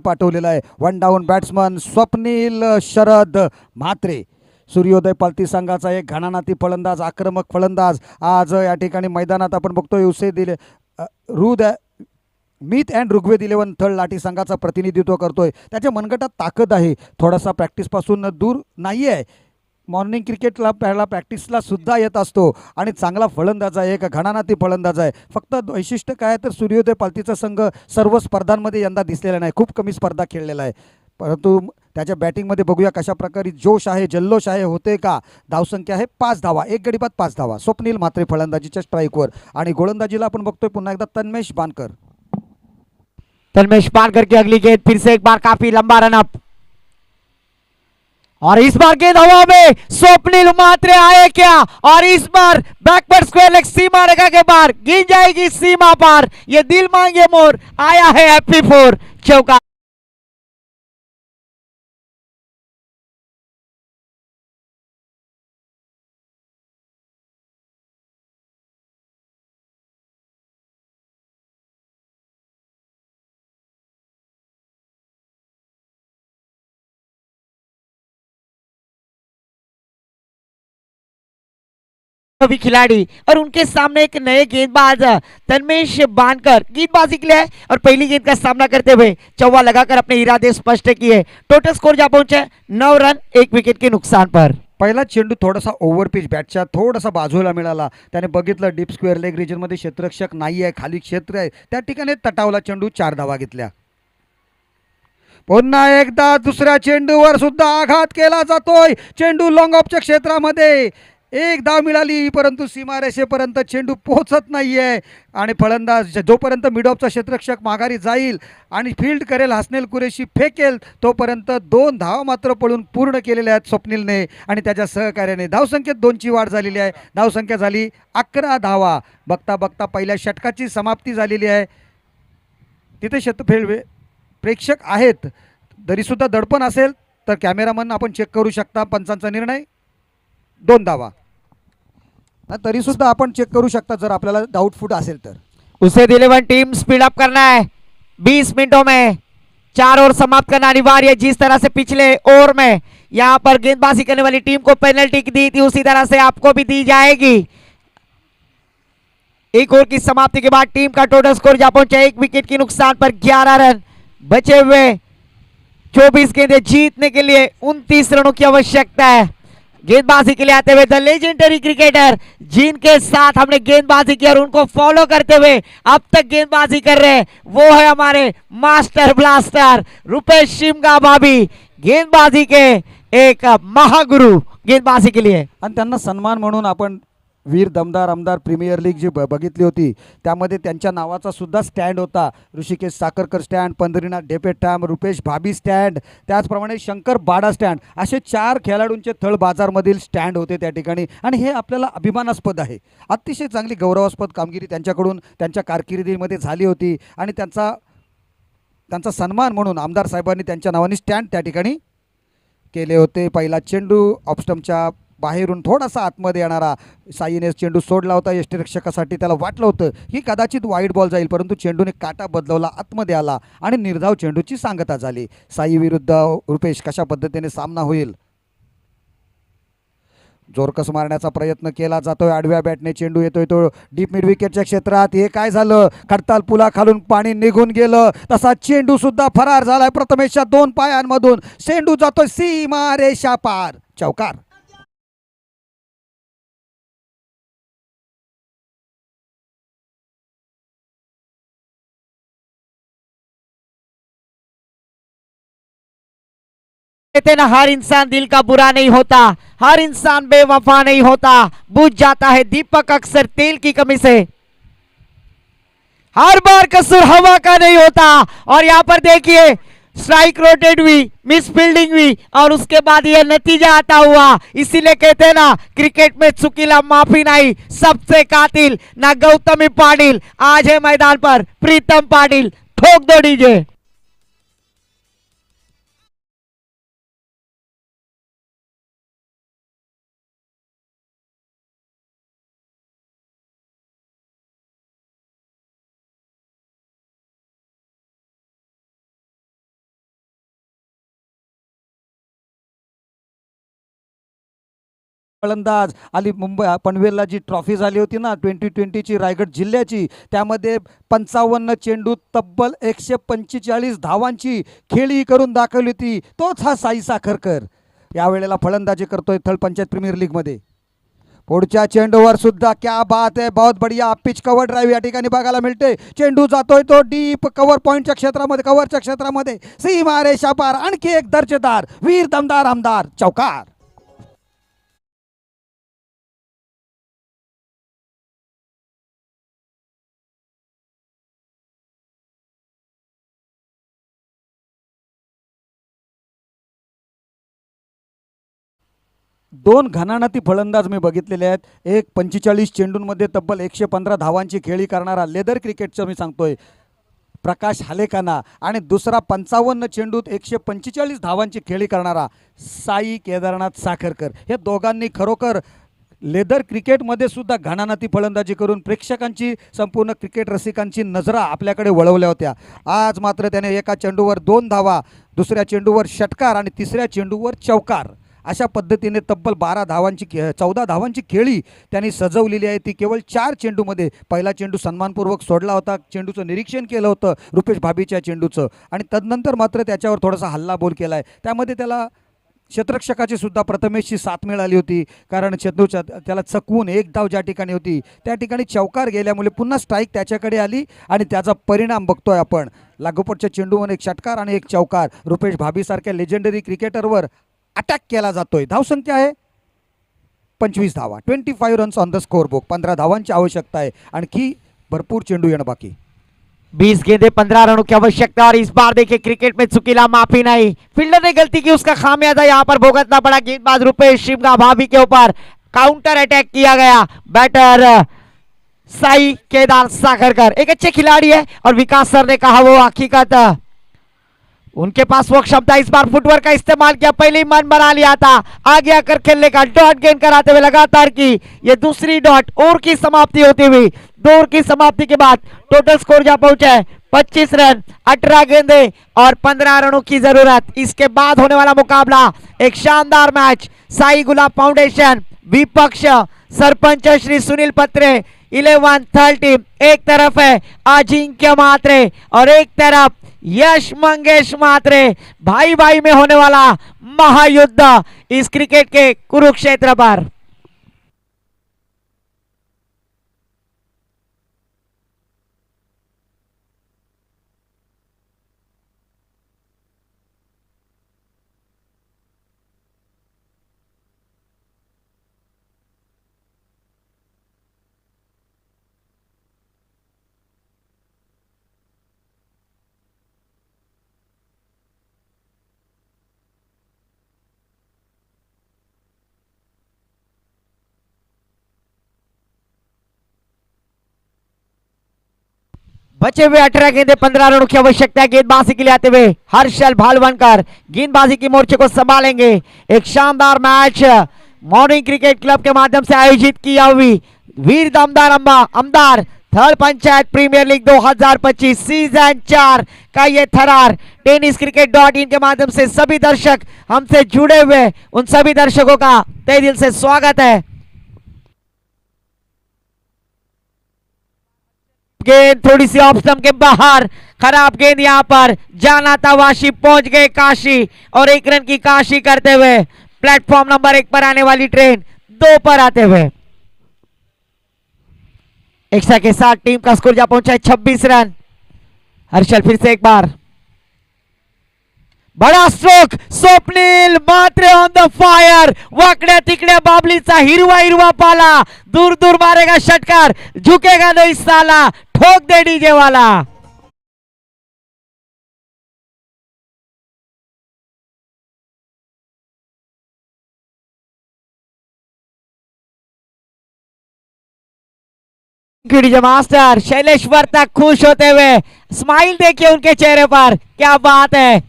पाठवलेला आहे. 1 डाऊन बॅट्समन स्वप्नील शरद म्हात्रे, सूर्योदय पालती संघाचा एक घणानाती फलंदाज, आक्रमक फलंदाज. आज या ठिकाणी मैदानात आपण बघतोय उसे दिले मीत अँड ऋग्वेद 11 थळ लाठी संघाचा प्रतिनिधित्व करतोय. त्याच्या मनगटात ताकद आहे, थोडासा प्रॅक्टिसपासून दूर नाही आहे. मॉर्निंग क्रिकेटला पहिला प्रॅक्टिसला सुद्धा येत असतो आणि चांगला फलंदाज आहे, एक घणानाती फलंदाज आहे. फक्त वैशिष्ट्य काय तर सूर्योदय पालतीचा संघ सर्व स्पर्धांमध्ये यंदा दिसलेला नाही, खूप कमी स्पर्धा खेळलेला आहे, परंतु त्याच्या बॅटिंगमध्ये बघूया कशा प्रकारे जोश आहे, जल्लोष आहे, होते का. धावसंख्या आहे 5 धावा, एक गडी बाद 5 धावा. स्वप्नील म्हात्रे फलंदाजीच्या स्ट्राईकवर आणि गोलंदाजीला आपण बघतोय पुन्हा एकदा तन्मेश बानकर. तन्मेश पारकर की अगली गेंद फिर से एक बार काफी लंबा रन अप और इस बार गेंद हवा में. स्वप्निल म्हात्रे आए क्या और इस बार बैकवर्ड स्क्वायर लेग सीमा रेखा के बाहर गेंद जाएगी सीमा पार. ये दिल मांगे मोर आया है हैप्पी फोर. चौका भी खिलाड़ी और उनके सामने एक नए गेंदबाज तन्मेश बानकर गेंदबाजी के लिए है और पहली गेंद का सामना करते हुए चौवा लगाकर अपने इरादे स्पष्ट किए. टोटल स्कोर जा पहुंचे 9 रन 1 विकेट के नुकसान पर. पहिला चेंडू थोडासा ओव्हरपिच बॅटच्या थोडासा बाजूला मिळाला. त्याने बघितलं डीप स्क्वेअर लेग रिजनमध्ये क्षेत्ररक्षक नाही आहे, खाली क्षेत्र आहे, त्या ठिकाणी तटावला चेंडू 4 धावा घेतल्या. पुन्हा एकदा दुसऱ्या चेंडूवर सुद्धा आघात केला जातोय. चेंडू लॉंग ऑफच्या क्षेत्रामध्ये एक धाव मिळाली परंतु सीमारेषेपर्यंत चेंडू पोहोचत नाहीये आणि फलंदाज जोपर्यंत मिड ऑफचा क्षेत्ररक्षक माघारी जाईल आणि फील्ड करेल, हसनेल कुरेशी फेकेल, तोपर्यंत 2 धावा मात्र पळून पूर्ण केलेल्या आहेत स्वप्नीलने आणि त्याच्या सहकार्याने. धावसंख्येत 2ची वाढ झालेली आहे. धावसंख्या झाली 11 धावा. बघता बघता पहिल्या षटकाची समाप्ती झालेली आहे. तिथे प्रेक्षक आहेत, तरीसुद्धा दडपण असेल तर कॅमेरामन आपण चेक करू शकता. पंचांचा निर्णय 2 धावा. तरी सुद्धा आपण चेक करू शकता जर आपल्याला डाउटफुल असेल तर. उसे 11 टीम स्पीड अप करना है 20 मिनटों में 4 ओवर समाप्त करना अनिवार्य. जिस तरह से पिछले ओवर में यहां पर गेंदबाजी करने वाली टीम को पेनल्टी दी थी उसी तरह से आपको भी दी जाएगी. एक ओवर की समाप्ति के बाद टीम का टोटल स्कोर जा पहुंचा 1 विकेट के नुकसान पर 11 रन. बचे हुए 24 गेंदें जीतने के लिए 29 रनों की आवश्यकता है. गेंदबाजी के लिए आते हुए द लेजेंडरी क्रिकेटर जिनके साथ हमने गेंदबाजी की और उनको फॉलो करते हुए अब तक गेंदबाजी कर रहे हैं वो है हमारे मास्टर ब्लास्टर रुपेश शिमगा भाभी. गेंदबाजी के एक महागुरु गेंदबाजी के लिए. आणि त्यांना सन्मान म्हणून आपण वीर दमदार आमदार प्रीमियर लीग जी बघितली होती त्यामध्ये त्यांच्या नावाचा सुद्धा स्टँड होता. ऋषिकेश साखरकर स्टँड, पंढरीनाथ ढेपे स्टँड, रुपेश भाभी स्टँड, त्याचप्रमाणे शंकर बाडा स्टँड, असे 4 खेळाडूंचे थळ बाजारमधील स्टँड होते त्या ठिकाणी. आणि हे आपल्याला अभिमानास्पद आहे. अतिशय चांगली गौरवास्पद कामगिरी त्यांच्याकडून त्यांच्या कारकिर्दीमध्ये झाली होती आणि त्यांचा सन्मान म्हणून आमदार साहेबांनी त्यांच्या नावाने स्टँड त्या ठिकाणी केले होते. पहिला चेंडू ऑफस्टम्पच्या बाहेरून थोडासा आतमध्ये येणारा साईने चेंडू सोडला होता. यष्टिरक्षकासाठी त्याला वाटलं होतं की कदाचित वाईड बॉल जाईल परंतु चेंडूने काटा बदलवला, आतमध्ये आला आणि निर्धाव चेंडूची सांगता झाली. साई विरुद्ध रुपेश कशा पद्धतीने सामना होईल. जोरकस मारण्याचा प्रयत्न केला जातोय. आडव्या बॅटने चेंडू येतोय तो डीप मिड विकेटच्या क्षेत्रात. हे काय झालं, खडताल पुला खालून पाणी निघून गेलं तसा चेंडू सुद्धा फरार झालाय. प्रथमेशच्या 2 पायांमधून चेंडू जातोय सीमा रेषा पार. चौकार. कहते ना हर इंसान दिल का बुरा नहीं होता, हर इंसान बेवफा नहीं होता. बुझ जाता है दीपक अक्सर तेल की कमी से. हर बार कसूर हवा का नहीं होता. और यहां पर देखिए स्ट्राइक रोटेट हुई, मिस फील्डिंग हुई और उसके बाद यह नतीजा आता हुआ. इसीलिए कहते हैं ना क्रिकेट में चुकीला माफी नहीं, सबसे कातिल ना गौतमी पाटिल. आज है मैदान पर प्रीतम पाटिल. ठोक दो डीजे. फलंदाज आली मुंबई पनवेलला जी ट्रॉफी झाली होती ना 2020ची रायगड जिल्ह्याची, त्यामध्ये 55 चेंडू तब्बल 145 धावांची खेळी करून दाखवली होती. तोच हा साई साखरकर यावेळेला फलंदाजी करतोय थळ पंचायत प्रीमियर लीगमध्ये. पुढच्या चेंडूवर सुद्धा क्या बात आहे, बहुत बढिया पिच कव्हर ड्राईव्ह या ठिकाणी बघायला मिळते. चेंडू जातोय तो डीप कव्हर पॉईंटच्या क्षेत्रामध्ये, कव्हरच्या क्षेत्रामध्ये, सीमा रेषा पार. आणखी एक दर्जेदार वीर दमदार आमदार चौकार. दोन घणाघाती फलंदाज मी बघितलेले आहेत. एक 45 चेंडूंमध्ये तब्बल 115 धावांची खेळी करणारा लेदर क्रिकेटचं मी सांगतोय प्रकाश हालेकाना, आणि दुसरा 55 चेंडूत 145 धावांची खेळी करणारा साई केदारनाथ साखरकर. हे दोघांनी खरोखर लेदर क्रिकेटमध्ये सुद्धा घणाघाती फलंदाजी करून प्रेक्षकांची, संपूर्ण क्रिकेट रसिकांची नजरा आपल्याकडे वळवल्या होत्या. आज मात्र त्याने एका चेंडूवर 2 धावा, दुसऱ्या चेंडूवर षटकार आणि तिसऱ्या चेंडूवर चौकार, अशा पद्धतीने तब्बल 14 धावांची खेळी त्यांनी सजवलेली आहे. ती केवळ 4 चेंडूमध्ये. पहिला चेंडू सन्मानपूर्वक सोडला होता, चेंडूचं निरीक्षण केलं होतं रुपेश भाभीच्या चेंडूचं, आणि तदनंतर मात्र त्याच्यावर थोडासा हल्लाबोल केला आहे. त्यामध्ये त्याला क्षेत्ररक्षकाची सुद्धा प्रथमेशची साथ मिळाली होती, कारण चेंडूच्या त्याला चकवून 1 धाव ज्या ठिकाणी होती त्या ठिकाणी चौकार गेल्यामुळे पुन्हा स्ट्राईक त्याच्याकडे आली, आणि त्याचा परिणाम बघतोय आपण. लागोपाठच्या चेंडूवर एक षटकार आणि एक चौकार. रुपेश भाभीसारख्या लेजेंडरी क्रिकेटरवर अटॅक केला जातोय. धावसंख्या आहे 25 धावा, 25 runs on the score book. 15 धावांची आवश्यकता आहे, आणखी भरपूर चेंडू येणं बाकी. 20 गेंदे 15 रनों की आवश्यकता, और इस बार देखिए क्रिकेट में चुकीला माफी नहीं. फील्डर ने गलती की, उसका खामियाजा यहाँ पर भुगतना पड़ा. गेंदबाज रुपेश शिवगा भाभी के ऊपर काउंटर अटैक किया गया. बैटर साई केदार साखरकर एक अच्छे खिलाड़ी है, और विकास सर ने कहा वो हकीकत उनके पास वो क्षमता. इस बार फुटवर्क का इस्तेमाल किया, पहले ही मन बना लिया था आगे आकर खेलने का. डॉट गेंद कराते हुए लगातार की ये दूसरी डॉट. ओवर की समाप्ति होती हुई 2 ओवर की समाप्ति के बाद टोटल स्कोर जहां पहुंचा है 25 रन, 18 गेंदे और 15 रनों की जरूरत. इसके बाद होने वाला मुकाबला एक शानदार मैच. साई गुलाब फाउंडेशन विपक्ष सरपंच श्री सुनील पत्रे 11 टीम. एक तरफ है अजिंक्य मात्रे और एक तरफ यश मंगेश मात्रे. भाई भाई में होने वाला महायुद्ध इस क्रिकेट के कुरुक्षेत्र पर. बचे हुए 18 गेंदे 15 रनों की आवश्यकता है. गेंदबाजी के लिए आते हुए हर्षल भालवनकर गेंदबाजी की मोर्चे को संभालेंगे. एक शानदार मैच मॉर्निंग क्रिकेट क्लब के माध्यम से आयोजित किया हुई वीर दमदार आमदार third panchayat premier league 2025 season 4 का ये थरार. टेनिस क्रिकेट .in के माध्यम से सभी दर्शक हमसे जुड़े हुए उन सभी दर्शकों का तहे दिल से स्वागत है. गेंद थोड़ी सी ऑफ स्टंप के बाहर, खराब गेंद. यहां पर जाना था वाशी, पहुंच गए काशी, और 1 रन की काशी करते हुए प्लेटफॉर्म नंबर 1 पर आने वाली ट्रेन 2 पर आते हुए एक्स्ट्रा के साथ टीम का स्कोर जा पहुंचा है 26 रन. हर्षल फिर से एक बार बड़ा stroke. Swapnil Matre on the fire. वाकड्या तिकड्या बाबलीचा हिरवा हिरवा पाला, दूर दूर मारेगा षटकार, झुकेगा नहीं साला, ठोक दे डीजे वाला. डीजे मास्टर शैलेश वर्तक खुश होते हुए, स्माइल देखिए उनके चेहरे पर, क्या बात है.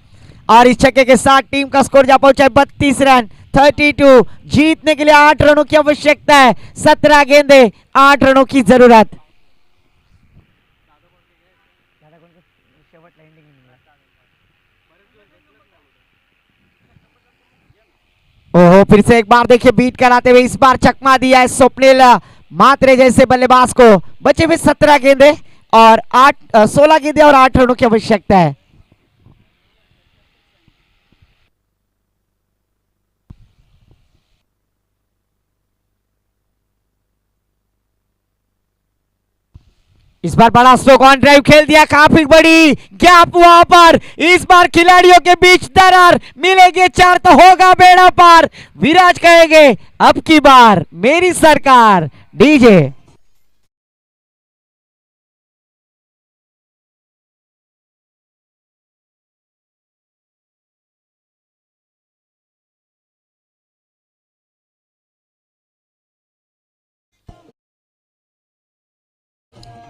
और इस छक्के के साथ टीम का स्कोर जा पहुंचा है 32 रन. 32. जीतने के लिए 8 रनों की आवश्यकता है. 17 गेंदे 8 रनों की जरूरत. ओहो, फिर से एक बार देखिए बीट कराते हुए इस बार चकमा दिया है स्वप्निल मात्रे जैसे बल्लेबाज को. बचे हुए 17 गेंदे और 16 गेंदे और 8 रनों की आवश्यकता है. इस बार बड़ा स्ट्रोक ऑन ड्राइव खेल दिया, काफी बड़ी गैप वहां पर। इस बार खिलाड़ियों के बीच दरार, मिलेगी 4 तो होगा बेड़ा पार। विराज कहेंगे अब की बार मेरी सरकार डीजे।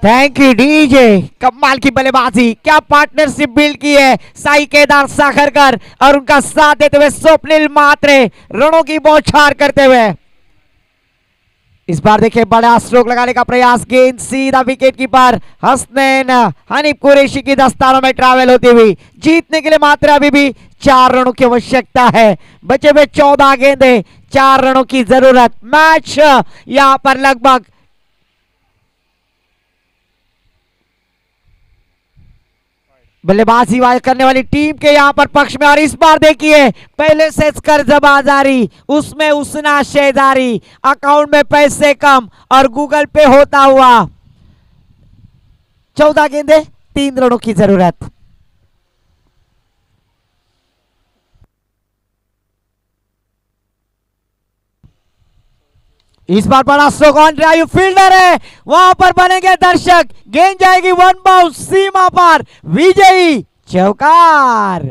Thank you DJ. कमाल की बल्लेबाजी, क्या पार्टनरशिप बिल्ड की है साई केदार साखरकर और उनका साथ देते हुए स्वप्निल मात्रे रणों की बौछार करते हुए। इस बार देखिए बड़ा स्ट्रोक लगाने का प्रयास, गेंद सीधा विकेट कीपर हसनैन हनीफ कुरैशी की दस्तानों में ट्रैवल होती हुई। जीतने के लिए मात्र अभी भी 4 रनों की आवश्यकता है। बचे हुए 14 गेंदें, 4 रनों की जरूरत। मैच यहां पर लगभग बल्लेबाजी करने वाली टीम के यहां पर पक्ष में। और इस बार देखिए पहले से कर्जबाजारी, उसमें उसना शेजारी, अकाउंट में पैसे कम और गूगल पे होता हुआ। 14 गेंदे, 3 रनों की जरूरत। इस बार बड़ा स्ट्रोक ऑन ड्राइव, फील्डर है वहां पर, बनेंगे दर्शक। गेंद जाएगी 1 बाउंस सीमा पर, विजयी चौकार।